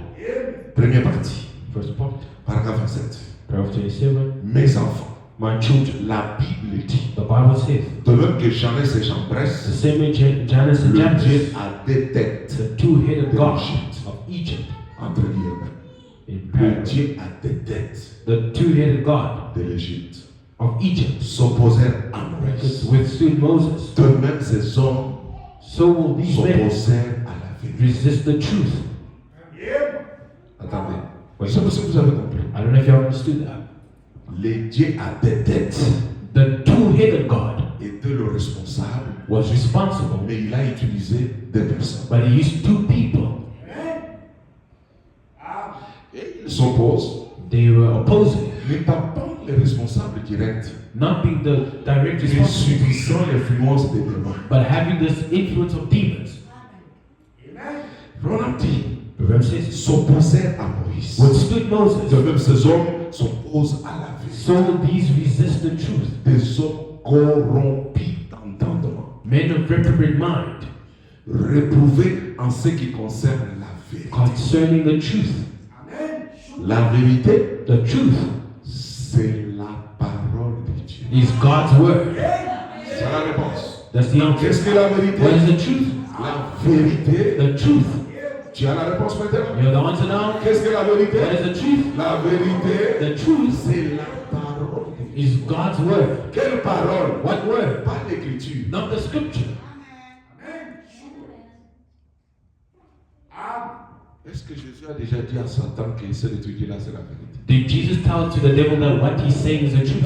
Première partie, First part, paragraphe 27. paragraph 27. Mes enfants, My children, la Bible dit, the Bible says, de même que Janès et the Jambres, same way Janus and le Jambres, Dieu a des têtes, the two-headed de God l'Égypte. of Egypt, Entre guillemets. in Le parallel, Dieu a des têtes the two-headed God de l'Égypte. of Egypt S'opposèrent à Moïse. withstood Moses. De même, ces hommes So will these men s'opposèrent à la vérité. resist the truth. Attendez. Oui. Je sais pas si vous avez compris. I don't know if you understood that. Le Dieu a des têtes. The two-headed God Était le responsable, was responsible, mais il a utilisé des personnes. but He used two people. Et ils s'opposent, They were opposing, n'étant pas les responsables directs, not being the direct mais responsible, subissant l'influence des démons. but having this influence of demons. Ronald dit, Proverbs says, s'opposèrent à Moïse. withstood Moses. De même, ces hommes s'opposent à la vérité. So will these resist the truth. Des hommes corrompus d'entendement, Men of reprobate mind réprouvés en ce qui concerne la vérité. concerning the truth. La vérité, The truth c'est la parole de Dieu. is God's word. C'est la réponse. That's the answer. Qu'est-ce que la vérité? What is the truth? La vérité, The truth. tu as la réponse maintenant? You know the answer now? Qu'est-ce que la vérité? What is the truth? La vérité, The truth c'est la parole de Dieu. is God's word. Quelle parole? What word? Pas l'écriture. Not the scripture. Est-ce que Jésus a déjà dit à Satan que ce truc-là, c'est la vérité? Did Jesus tell to the devil that what he's saying is the truth?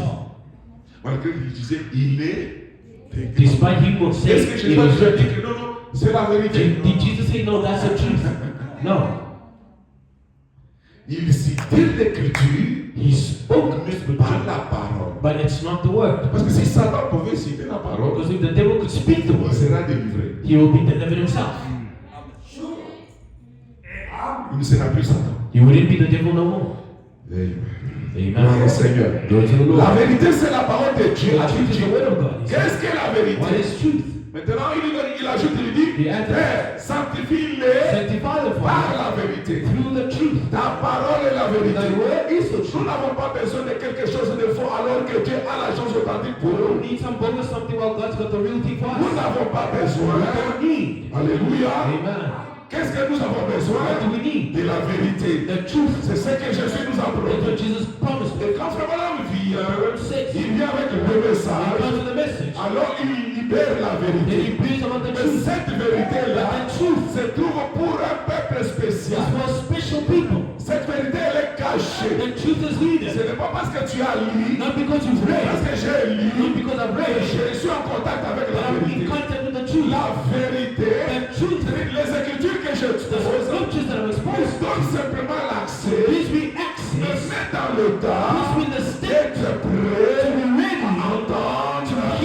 Malgré qu'il disait, il est écrit. Despite him Est-ce saying que it Jésus a was déjà dit written. que non, non, c'est la vérité? Did Jesus say no, that's the truth? No. Il citait l'écriture, He spoke mais pas la parole. but it's not the word. Parce que si Satan pouvait citer la parole, Because if the devil could speak the il word, sera délivré. he will be delivered himself. Il ne sera plus Satan. He wouldn't be the devil no more. Amen. Gloire au Amen. Seigneur. Glory to the Lord. La vérité, c'est la parole de Dieu. The truth is the word of God. He said, Qu'est-ce que la vérité? what is truth? Maintenant, il ajoute, il dit, He added, Père, sanctifie-les sanctify the par Father la vérité. through the truth. Ta parole est la vérité. The word is the Nous truth. n'avons pas besoin de quelque chose de faux alors que Dieu a la chose authentique pour We don't nous. need some bogus something while God's got the real thing for Nous us. n'avons pas besoin. We don't need. Alléluia. Amen. Qu'est-ce que nous avons besoin? What do we need? De la vérité. The truth. C'est ce que Jésus nous a That's promis. what Jesus promised. Et quand Frère Madame vient, Proverbs 6. il vient avec le He message. comes with the message. Alors il libère la Then he vérité. brings about the Mais truth. cette vérité-là But the truth se trouve pour un peuple is spécial. for special people. Cette vérité, elle est cachée. The truth is Ce hidden. n'est pas parce que tu as lu, Not because you've parce read, que j'ai lu, not because I've que read, je suis en contact avec but la I'm in vérité. contact with the truth. La vérité, The truth, les écritures que je the expose, scriptures that I'm me exposed to, donnent simplement l'accès, gives me me access, met dans le gives temps me the state d'être prêt to be ready à entendre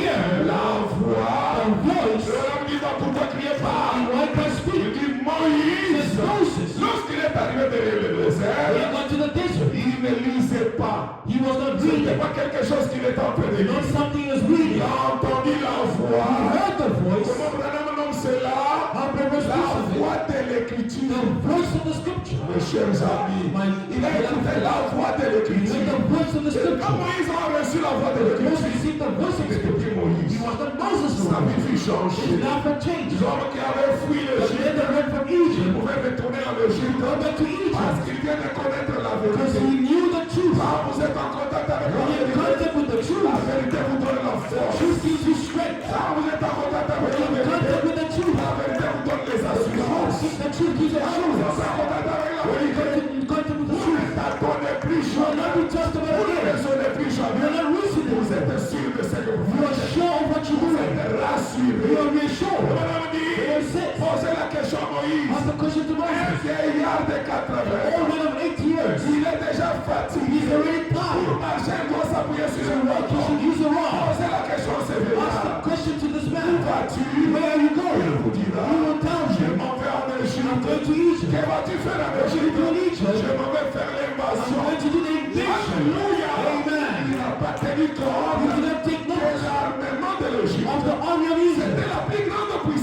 la voix. the voice. L'homme dit, donc, pourquoi crier pas? Why can't I Il speak? dit, Says Moïse, Moses. lorsqu'il est arrivé derrière le When he désert, got to the desert, il ne lisait pas. he was not Ce n'était reading. pas quelque chose qu'il était en train de Not lire. something he was Il reading. a entendu la He voix. heard the voice. Comment Branham nomme cela? How Proverbs La speaks of it. voix de The l'écriture. voice of the scripture. Mes chers amis, il a écouté la voix de He heard l'écriture. the voice of the Quand scripture. Moïse a reçu la voix de Moses l'écriture, received the voice of il n'était scripture. plus Moïse. He was not Moses Sa no more. vie fut changée. His life had changed. L'homme qui avait fui But then l'Égypte they went from Egypt, pouvait retourner en Égypte go back to Egypt, parce qu'il vient de connaître la because vérité. he knew the truth. Quand vous êtes en contact avec la When you're in vérité, contact with the la truth, vérité vous donne la the force. truth gives you strength. Quand vous êtes en contact avec When la you're in vérité, contact with the truth, la vérité vous donne les assurances. the truth gives you Quand vous êtes assurance. en contact avec la When you're vérité, in contact with the vous truth, ne tâtonnez plus you will not jamais. be just about Vous ne again. raisonnez plus jamais. You're not reasoning. Vous êtes sûr de ce que vous You are faites. sure of what you're Vous doing. êtes rassuré. You are reassured. Madame dit, Proverbs 6. posez la question à Moïse. Ask the question to Un Moses. vieillard de 80 Old man of 80 years. il est déjà fatigué. He's already Pour tired. marcher, il doit s'appuyer sur un He roc. should use a rod. Posez la question à ce Ask the vieillard. question to this Où man. vas-tu? Where are you Il going? vous dira, He will tell je you. m'en vais en I'm Égypte. going to Egypt. Que vas-tu faire en What you do in Égypte? Egypt? Je m'en vais faire I'm l'invasion. going to do the invasion. Alléluia. Amen. Il n'a pas tenu You compte did not take de note l'armement de of l'Égypte. the army of Egypt. C'était la plus grande puissance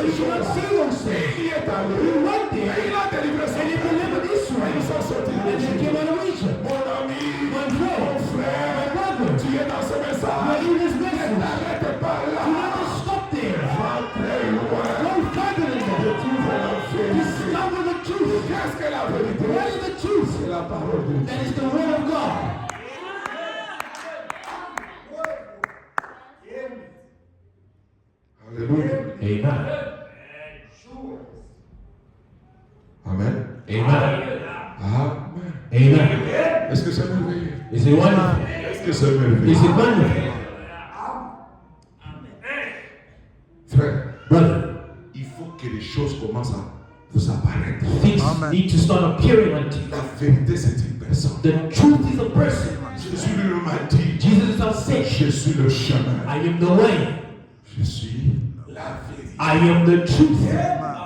ces did not choses. see those Il things. y est allé. He went Et there il a délivré son and he peuple. delivered Israel. Ils sont sortis de And they l'Égypte. came out of Egypt. Mon ami, My friend, mon frère, my brother, tu es dans ce you message. are in this Ne message. t'arrête pas là. Do not just stop there. Va très loin. Go further than that. Découvre la vérité. Discover the truth. Qu'est-ce que la vérité? What is the truth? C'est la parole de Dieu. That is the word of God. Alléluia. Amen. Amen. Amen. Amen. Amen. Est-ce que c'est merveilleux? Is it wonderful? Est-ce que c'est merveilleux? Is it wonderful? Frère, Brother, il faut que les choses commencent à vous apparaître. things need to start appearing unto you. La vérité, c'est une personne. The truth is a person. Jésus lui m'a dit, Jesus himself said, je suis le chemin. I am the way. Je suis la vérité. I am the truth.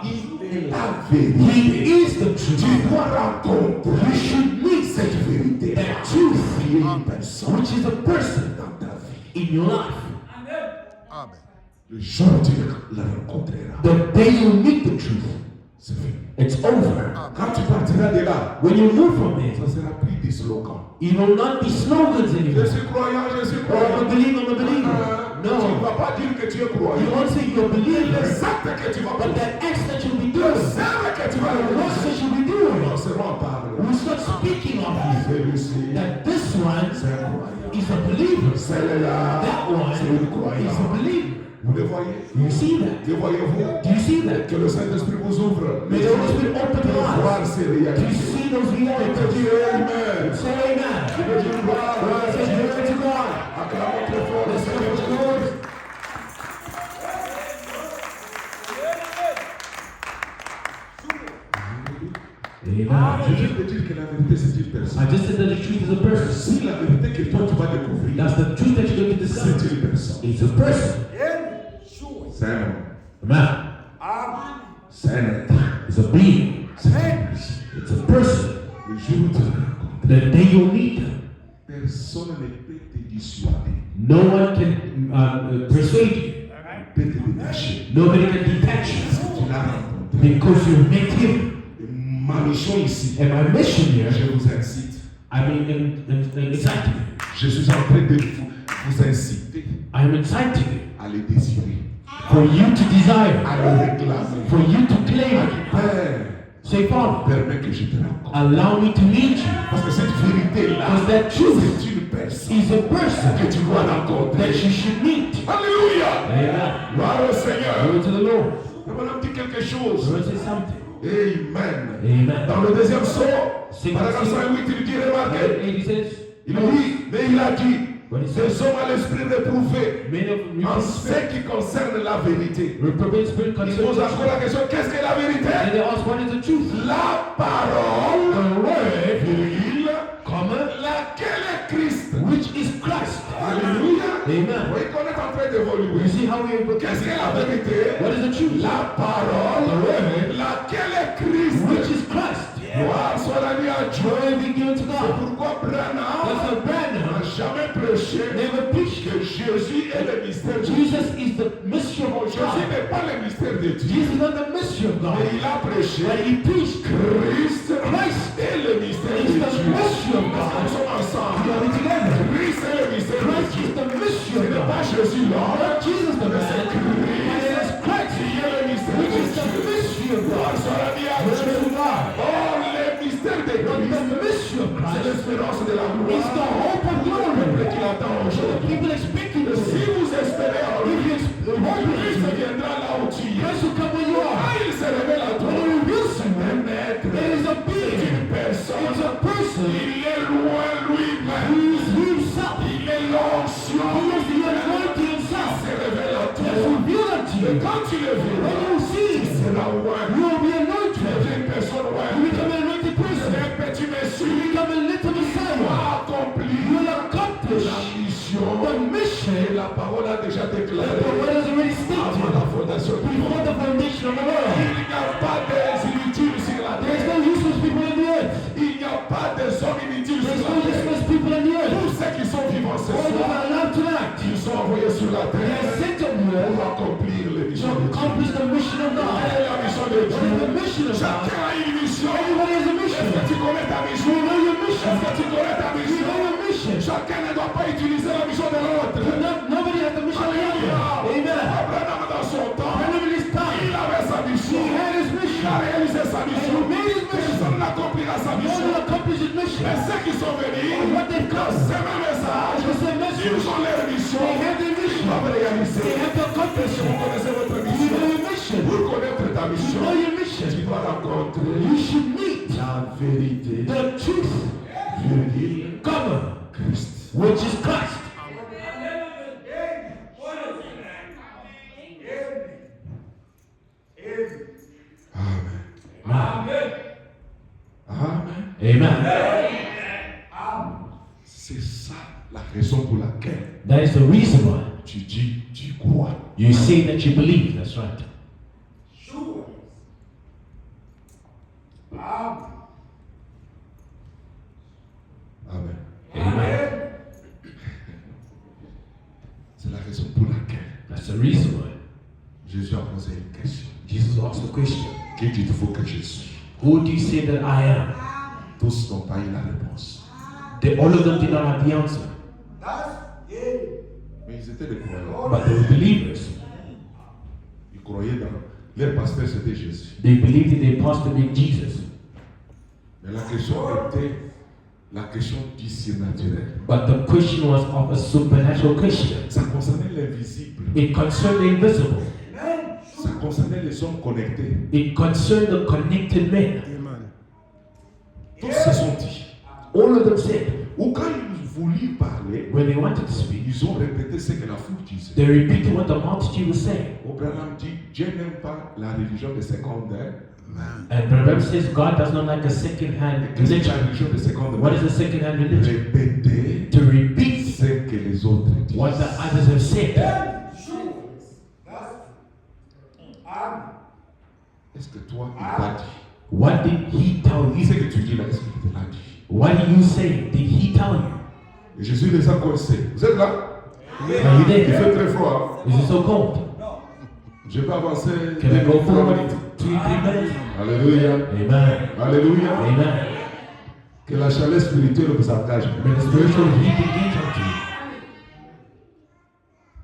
Il est la vérité. He is the Tu truth. dois rencontrer You should meet cette vérité. that truth, Il est une personne which is a person dans ta vie. in your life. Le jour où tu la rencontreras, The day you meet the truth, c'est fini. it's over. Quand tu partiras de là, When you move from there, ça sera plus des slogans. it will not be slogans Je anymore. suis croyant, je suis Oh, I'm a croyant. believer, I'm a believer. Tu ne No. vas pas dire que tu es You croyant. won't say you're a believer, Les actes que tu vas but faire, the acts that you'll be les doing, œuvres que tu vas the works that réaliser, you'll be doing, commenceront par will start speaking of you. celui-ci, That this one c'est un croyant. is a believer. Celle-là, That one c'est une is a croyante. believer. Vous le voyez? You see that? Le voyez-vous? Do you see that? Que le Saint-Esprit vous ouvre. May the Holy Spirit open de your eyes. voir ces Do you réalités. see those Tu peux realities? dire Amen. Say amen. Tu peux dire gloire. Say glory to God. Acclamons très fort le Let's Seigneur give the Lord. Jésus. Amen. Je viens de dire que la vérité c'est une personne. I just said that the truth is a person. Si la vérité que toi tu vas découvrir, That's the truth that you're going to c'est discover. une personne. It's a person. C'est un homme. Amen. C'est un être. It's a being. C'est une personne. It's a person. Le jour où tu le rencontres, The day you'll meet them, personne ne peut te dissuader. no one can persuade you. Ne peut te détacher. Nobody can detach you Tu l'as rencontré. because you met him. Et ma mission ici, And my mission here, je vous incite. I mean, inciting you. Je suis en train de vous inciter I am inciting you à le désirer, for you to desire, à le réclamer. for you to claim. Père, Say, Father, permets que je te rencontre. allow me to meet you. Parce que cette vérité-là, Because that truth c'est une personne is a person que tu dois rencontrer. that you should meet. Alléluia! Amen. Gloire au Seigneur. Glory to the Lord. Nous allons dire quelque I chose. want to say something. Amen. Amen. Dans le deuxième saut, C'est paragraphe possible. 108, il dit, remarquez, And he says, il dit, mais il a dit, when he ces says, hommes à l'esprit réprouvé many of en you ce qui concerne la vérité. reprobate spirit Il pose concerning encore la question, qu'est-ce que la vérité? and they ask, what is the truth? La parole, The word, virgule, comma, laquelle est Christ. which is Christ. Alléluia. Vous Amen. voyez qu'on est en train d'évoluer. You see how we are. Qu'est-ce que la vérité? What is the truth? La parole, laquelle est Christ. Which is Christ. Gloire soit la vie à Dieu. Glory be given to C'est God. pourquoi Branham That's a n'a Branham jamais prêché never preached. que Jésus est le mystère de Dieu. Jesus is the mystery of Jésus God. n'est pas le mystère de Dieu. Jesus is not the mystery of God. Mais il a prêché But he preached Christ Christ est le mystère is de the Dieu. mystery of Nous God. sommes ensemble. We are together. Christ est le mystère de Christ Dieu. is the mystery Ce of n'est pas God. Jésus l'homme. Not Jesus the man, but it is Christ qui est le mystère which de is the Dieu. mystery of Gloire God. soit la vie à Glory Dieu. to God. Oh, le mystère de But Christ, the mystery of c'est Christ l'espérance de la is the gloire. hope of Le glory. peuple qui l'attend The aujourd'hui. people expecting to Si see. vous espérez en lui, If you hope Christ in viendra là où tu es. Christ will come where you are. Ah, il se révèle à toi. When he reveals to Un you, être, it is a c'est being. une personne. It's a person. Il est loin lui-même. He is himself. Il est l'onction. He is the anointing Il himself. se révèle à He toi. has revealed unto Et you. quand tu le When verras, you see il it, sera loin. you will be Tu es anointed. une personne loin. You become an anointed Tu person. es un petit You messie. become a little Tu Messiah. as accompli You will accomplish la mission. the mission Et la parole a déjà that déclaré the word has already avant stated la fondation du before monde. the foundation of the world. Il n'y a pas des inutiles sur la There is terre. no useless people on the earth. Il n'y a pas des hommes inutiles There is sur no la terre. useless people on the earth. Tous ceux qui sont vivants ce All that soir, are alive tonight, ils sont envoyés sur la they are terre sent on the earth pour accomplir les to missions de Dieu. accomplish the mission of Quelle God. est la mission de What is the Dieu? mission of God? Chacun a une mission. Everybody has a Est-ce mission. que tu connais ta mission? You know your mission. Est-ce que tu connais ta You mission? know your mission. Chacun ne doit pas utiliser la mission de l'autre. Nobody has the mission of the other. Amen. Abraham dans son temps, Brother, in his time, il avait sa mission. he had his Il a mission. réalisé sa mission. And he made his mission. Personne n'accomplira sa No mission. one accomplished his mission. Mais ceux qui sont venus, What they've dans come, ce même message, the same message. ils ont leur mission. They have their Ils mission. doivent réaliser. They have to accomplish Vous it. connaissez votre You mission. know your mission. Pour connaître ta You mission, know your mission. tu dois rencontrer You should meet la vérité. the truth, Virgule govern, Christ. which is Christ. Amen. Amen. Amen. C'est ça la raison pour laquelle That is the reason why tu dis, tu crois. you say that you believe. That's right. Amen. Amen. C'est la raison pour laquelle That's the reason why Jésus a posé une question. Jesus asked the question, Qui dites-vous que je suis? who do you say that I am? Tous n'ont pas eu la réponse. All of them did not have the answer, Mais ils étaient des croyants. but they were believers. Ils croyaient dans leur pasteur, c'était Jésus. They believed in their pastor being Jesus. Mais la question était la question du surnaturel. But the question was of a supernatural Christian. Ça concernait l'invisible. It concerned the invisible. Ça concernait les hommes connectés. It concerned the connected men. Tous se sont dit. All of them said, Ou quand ils voulaient parler, when they wanted to speak, ils ont répété ce que la foule disait. they repeated what the multitude was saying. Abraham dit, Dieu n'aime pas la religion de secondaire. And Brother says God does not like a second-hand Qu'est-ce que la religion. religion de secondaire? What is a second-hand religion? Répéter To repeat ce que les autres disent. what the others have said. Est-ce que toi, il t'a dit? What did he tell Ce you? que tu dis là, est-ce qu'il te l'a dit? What did you say? Did he tell you? Et Jésus les a coincés. Vous êtes là? Are you Il fait there? très froid. Is it so cold? Je peux avancer. Can I go 3 forward minutes. 2-3 minutes? Alléluia. Amen. Alléluia. Amen. Que la chaleur spirituelle vous engage. May the spiritual heat begin unto you.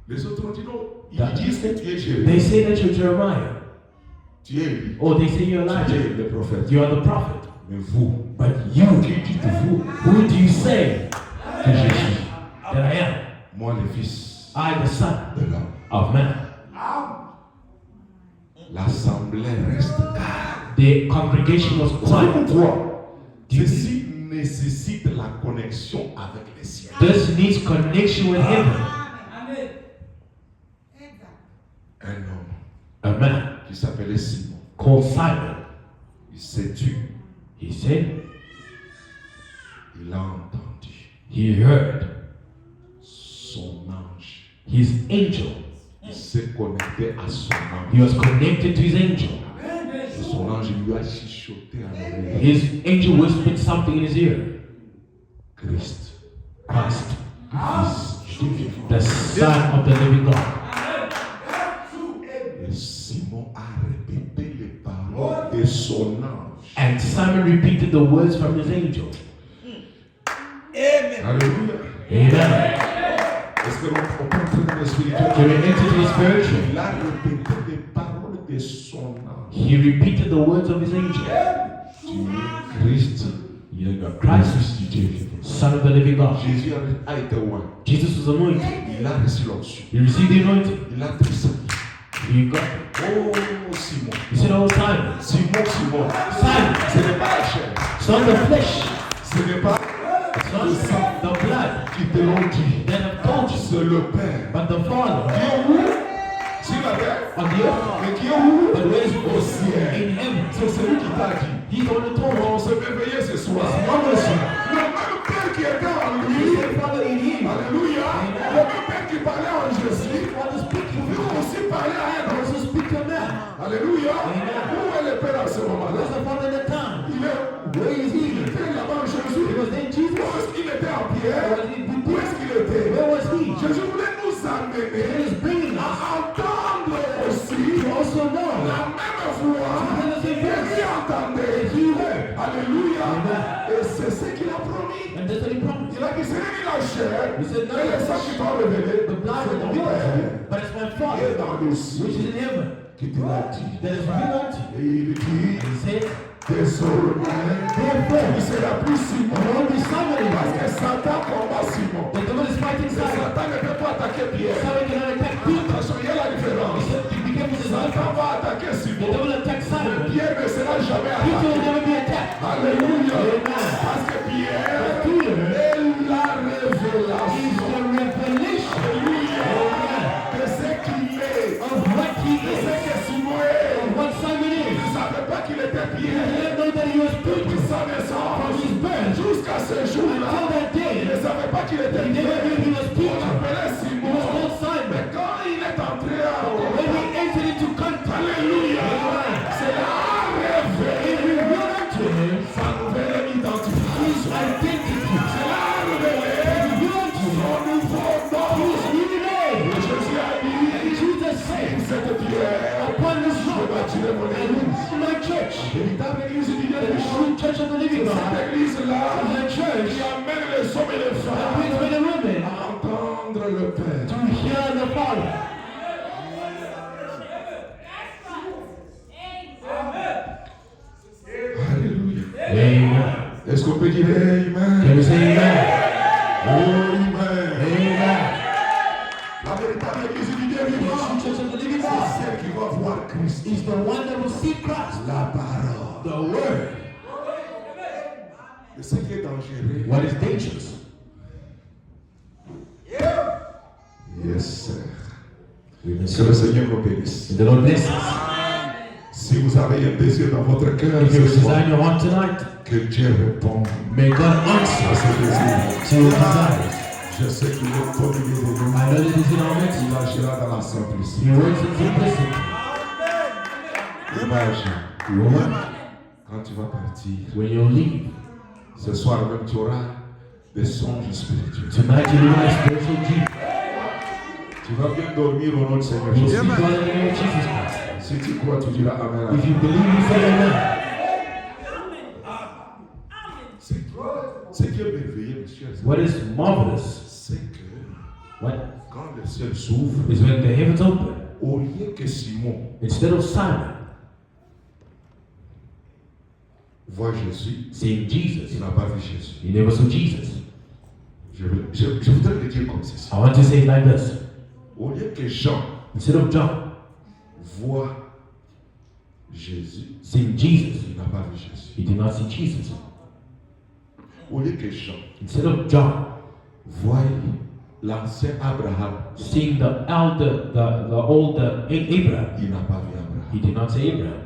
Les autres ont dit non. Ils disent que tu es They Jérémie. say that you're Jeremiah. Tu es Élie. Or they say you're Tu Elijah. es le prophète. You are the prophet. Mais vous, But you, qui dites-vous who do you say que je suis? that I am? Moi, le fils I, the son de l'homme. of man. L'assemblée reste calme. The congregation was Savez-vous quiet. pourquoi? Ceci nécessite la connexion avec les cieux. This needs connection with heaven. Un homme A man qui s'appelait Simon, called Simon, il s'est tué. he said, Il a entendu he heard son ange. his angel. Il s'est connecté à son He ange. was connected to his angel. Et son ange lui a chuchoté à l'oreille. His angel whispered something in his ear. Christ, Christ, fils du vivant. the Son of the living God. Et Simon a répété les paroles de son ange. And Simon repeated the words from his angel. Alléluia. Amen. Est-ce que l'on peut entrer dans le spirituel? Can we enter to the spiritual? Il a répété les paroles de son ange. He repeated the words of his angel. Tu es Christ, You're le Christ, fils du Dieu vivant. Son of the living God. Jésus a été loin. Jesus was anointed. Il a reçu l'onction. He received the anointing. Il a tressailli. He got Oh, Simon. He said, oh, Simon, Simon, Simon. Simon, Ce n'est pas la chair. it's not the flesh, Ce n'est pas it's not the blood qui te l'ont dit. that have told you, C'est le Père. but the Father Qui est où? Sur la terre. on the earth. Mais qui est où? But where is Au ciel. in heaven? C'est celui qui t'a dit. He's the one who told you. On s'est réveillé ce soir. Honestly, Le même Père qui était en He lui. said, Father in him. Alléluia. Le même Père qui parlait en Jésus. Father speaking. Lui aussi parlait à un homme. Also speak to man. Alléluia. Amen. Où est le Père à ce moment-là? Where's the Father in the time? Il est Where is il he? était là-bas en Jésus. It was then Jesus. Où est-ce qu'il était en Pierre? Où est-ce qu'il était? Where was he? Jésus voulait nous amener He is bringing à us entendre dit la chair, He said, et les sangs qui t'ont révélé, the blood c'est of mon the Père world, but it's my qui est Father, dans le ciel, which is in heaven, qui te l'a dit. that is revealed unto you. Et il dit, He said, désormais, therefore, il sera plus Simon, you won't be Simon parce anymore. que Satan combat Simon. The devil is fighting Mais Simon. Satan ne peut pas attaquer Pierre. Simon cannot attack Peter. Attention, il y a la He différence. said, be careful with Simon. Satan va attaquer The Simon. devil attack Simon. Pierre ne sera jamais Peter will attaqué. never be attacked. Alléluia. Amen. Parce que Pierre Peter est la is révélation. the revelation Alléluia. De ce qu'il est. of what he De ce is, que Simon est. of what Simon Il is. ne savait pas qu'il était He Pierre. didn't know that he was Depuis Peter sa from naissance. his birth. Jusqu'à ce jour-là. Until that Il day, ne savait pas qu'il était he never Pierre. knew he was On Peter. l'appelait He Simon. was called Simon. Mais quand il est entré en When he entered into contact, Alléluia. C'est la it révélation. revealed unto him Sa nouvelle his identification. identity. C'est la révélation. It revealed unto him Son nouveau nom. his new name. Jésus a And dit, Jesus said, cette pierre, upon this je rock, bâtirai mon I will église. build my church. Véritable église du Dieu The vivant. true church of the living Cette God. église-là, The church qui amène les hommes et les that femmes brings men and women à entendre le Père. to hear the Father. Alléluia. Amen. Est-ce qu'on peut dire Amen? Can we say amen? Amen. Amen. La véritable église du Dieu The vivant, true church of the living c'est God celle qui va voir Christ. is the one that will see Christ. La parole. The Word. Et ce qui est dangereux. What is dangerous? Yes, sir. We can Que see. le Seigneur nous bénisse. The Lord bless us. Si vous avez un désir dans votre cœur, If you ce soir, desire in your heart tonight, que Dieu réponde may God à answer ce désir. to your desires. Je sais qu'il est au milieu de nous. I know that He's in our midst. Il agira dans la simplicité. He works in simplicity. Imagine, He will work. quand tu vas partir, When you leave, ce soir même, tu auras des songes spirituels. tonight you will have spiritual dream. Tu vas bien dormir au nom du Seigneur You will Jésus. speak God in the name of Jesus Christ. Si tu crois, tu diras Amen. If you believe, you say amen. Ce qui est merveilleux, monsieur, What is marvelous, c'est que what quand le ciel s'ouvre, is when the heavens open, au lieu que Simon instead of Simon voit Jésus, seeing il Jesus, n'a pas vu Jésus. he never saw Jesus. Je voudrais le dire comme ceci. I want to say it like this. Au lieu que Jean Instead of John voit Jésus, seeing Jesus, il n'a pas vu Jésus. he did not see Jesus. Au lieu que Jean Instead of John voit l'ancien Abraham, seeing the older Abraham, il n'a pas vu Abraham. he did not see Abraham.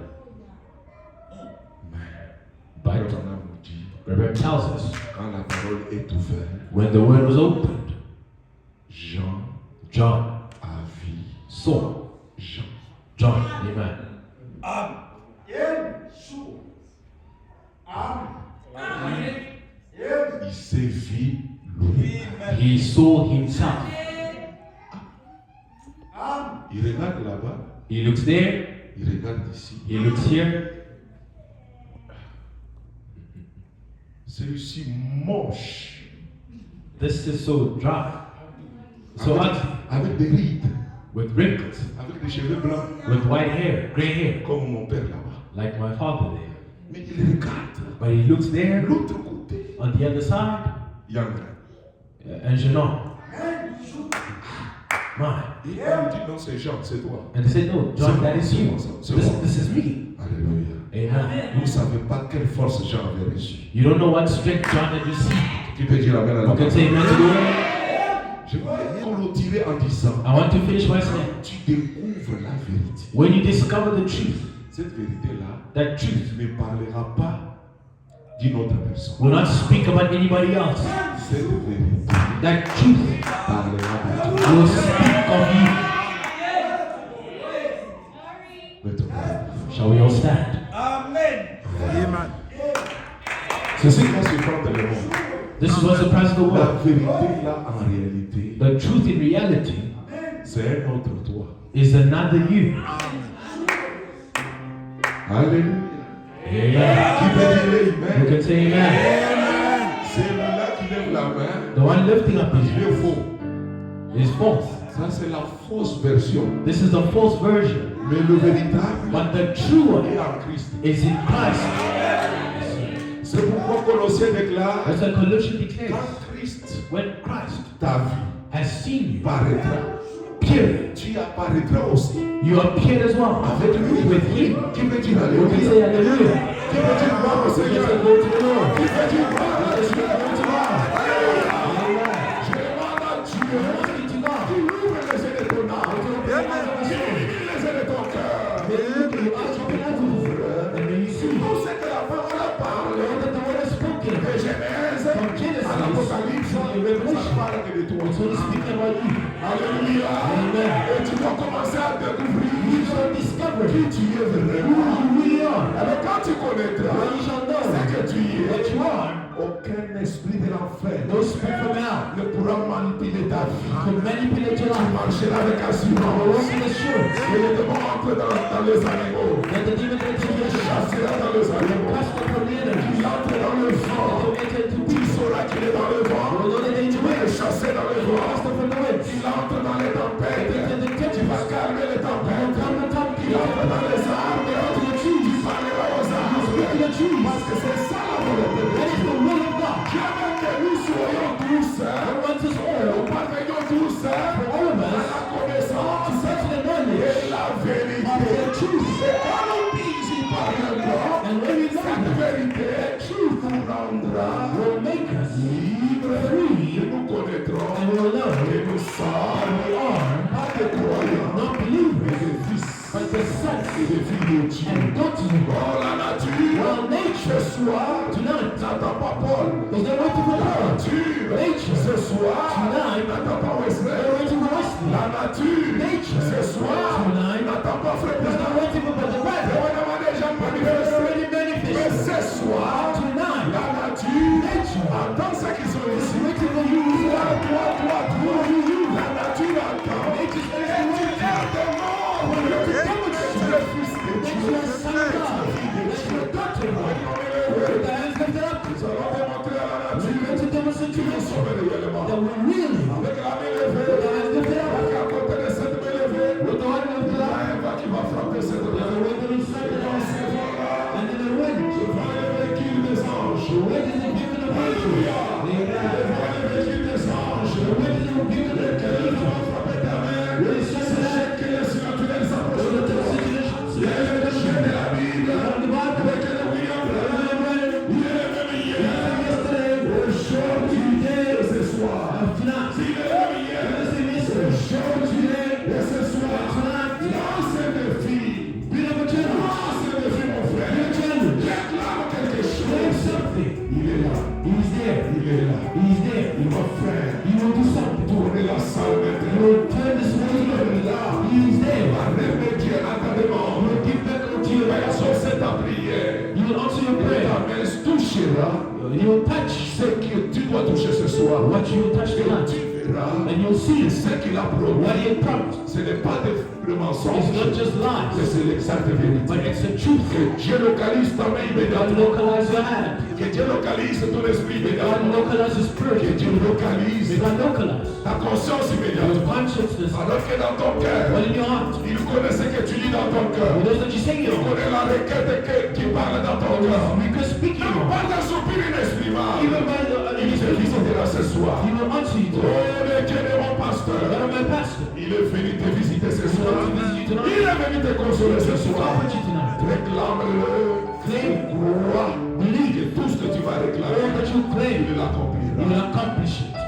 Mais But on a dit, Reverend tells us, quand la parole est ouverte, when the word was opened, Jean John a vu saw Jean. John. Amen. Il s'est vu lui. He saw himself. Il regarde là-bas, He looks there, il regarde ici. he looks here. Celui-ci moche, This is so dry, so ugly, avec des rides, with wrinkles, avec des cheveux blancs, with white hair, gray hair, comme mon père là-bas. like my father there. Mais il regarde But he looks there, l'autre côté. on the other side, Yann. and you know, my. Et il lui dit non, c'est Jean, c'est toi. And they said, no, John, that is you. C'est moi. This is me. Alléluia. Amen. Vous ne savez pas quelle force Jean avait reçue. You don't know what strength John had received. Qui peut dire amen à la You can say amen to the word. Je vais clôturer en disant, I want to finish by saying, tu découvres la vérité. when you discover the truth, Cette vérité-là that truth ne parlera pas d'une autre personne. will not speak about anybody else. Cette vérité That truth parlera de toi. will speak of you. Mettons-nous. Shall we all stand? C'est ce qui va se prendre le monde. This is what surprises the La world. vérité là, en réalité, The truth in reality c'est un autre toi. is another you. Alléluia. Amen. Qui peut dire You amen? can say amen. C'est là qui lève la main. The one lifting up his il est hands faux. is false. Ça, c'est la fausse version. This is the false version. Mais le véritable But the true one est en Christ. is in Christ. C'est pourquoi Colossiens déclare, That's why Colossians declares, quand Christ, when Christ ta vie, has seen you, paraîtra, period, tu apparaîtras aussi. you appeared as well Avec lui, with him. qui veut dire You can alléluia? say hallelujah. Qui veut dire gloire au You can Seigneur? say glory to the Lord. Qui veut dire gloire au You Seigneur? can say glory to God. Amen. Je demande à Dieu Glory to God. qui ouvre les yeux de ton âme, qui illumine les yeux de ton cœur. May you open your eyes and may you see Tout ce que la parole parle, all that the word has spoken. de Genèse From Genesis à l'Apocalypse, to the Revelation. ça parle que de toi. It's only speaking about you. Alléluia. Amen. Et tu dois commencer à découvrir You shall discover qui who tu es you vraiment. really are. Alors quand tu connaîtras When you shall know ce que tu what es, you are, aucun esprit de l'enfer no spirit from hell ne pourra manipuler ta vie. can manipulate your Tu life. marcheras avec You will assurance. walk in assurance Et le démon entre dans les animaux. that the demon enters your Tu life. chasseras dans les animaux. Cast them from the enemy. Il entre dans le vent. That will enter into Tu peace. sauras qu'il est dans le vent. You will know that Tu danger vas le waits. chasser dans le You will vent. cast them from the winds. Il entre dans les tempêtes. Tu vas calmer les You will tempêtes. calm the tongue. Il entre dans les arbres. Tu parleras aux arbres. Speak to the trees. Parce que c'est ça la volonté de That is Dieu. the will of God. Dieu veut que nous soyons tous. God wants us all Nous parvenions tous à all of us la connaissance to the knowledge et la vérité. of the truth. Et quand nous y parviendrons, And when we know cette that, vérité nous rendra will make us libres free, et nous connaîtrons and we will know que nous sommes we are pas des croyants, not mais believers, des fils but the sons et des filles de Dieu. and daughters of God. Oh, la nature, Well, nature ce soir, tonight n'attends pas Paul. is not waiting for La God. nature, Nature ce soir, tonight n'attends pas Wesley. is not waiting for Wesley. La nature, Nature ce soir, tonight n'attends pas Frère is not Branham. waiting for Brother Bradley. On a déjà It's manifesté. already Mais manifested. ce soir, Tonight, la nature attend ceux qui sont it's ici. waiting for you. Toi. La nature attend. Et tu viens de mort. Tu es fils de That Dieu. you are son of God. That you are daughter of God. With the hands lifted up, Nous allons démontrer à la we're nature going to demonstrate to que nous nature sommes réellement. that we really, Avec la main with the levée, hands lifted up, avec à côté de cette main levée, with the hand lifted il y a up, un vent qui va frapper cette there's a main. wind that will strike the Dans earth. ces vents-là, And then the wind, je prends le véhicule des anges. the wind is the given of angels. Alléluia. Je prends le véhicule des anges. The wind is the given of Quelqu'un angels. va frapper ta main. Sachez que les surnaturels s'approchent de toi. Il est le chien de la Bible. Avec le William Branham. Il est le même hier. Aujourd'hui et ce soir. Il est le même hier. Aujourd'hui et ce soir. Lance un défi. Lance un défi, mon frère. Réclame quelque chose. Il est là. He's there. Il est là. He's there. Il va faire. He will do something. Tourner la salle He maintenant. will turn this world Il around. est là. He is there. Il va remédier à ta He demande. will give back unto Il you. va exaucer ta prière. He will answer your Et prayer. ta main touchera He will touch ce que tu dois toucher ce soir. what you will touch Et tonight. tu verras And you'll see ce qu'il a promis. what he had promised. Ce n'est pas des mensonges, It's not just mais lies, c'est l'exacte vérité. but it's the truth. Que Dieu localise ta main God immédiatement. localize your hand. Que Dieu localise ton esprit God immédiatement. localize your Que spirit. Dieu localise God localize ta conscience your immédiatement. consciousness. Alors que dans ton cœur, What in your heart? il connaît ce que tu lis dans ton cœur. He knows what you say in Il your heart. connaît la requête qui parle dans ton cœur. You can speak in your Même heart. pas d'un soupir inexprimable. Even by the Il te visitera ce soir. He will answer you Oh, tonight. mais Dieu est mon pasteur. God of my pastor. Il est venu te visiter ce He soir. wants to visit you Il tonight. est venu te consoler ce soir. Comfort you tonight. Réclame-le. Claim. Crois. Believe. Que tout ce que tu vas All réclamer, that you claim, il l'accomplira. He will accomplish it.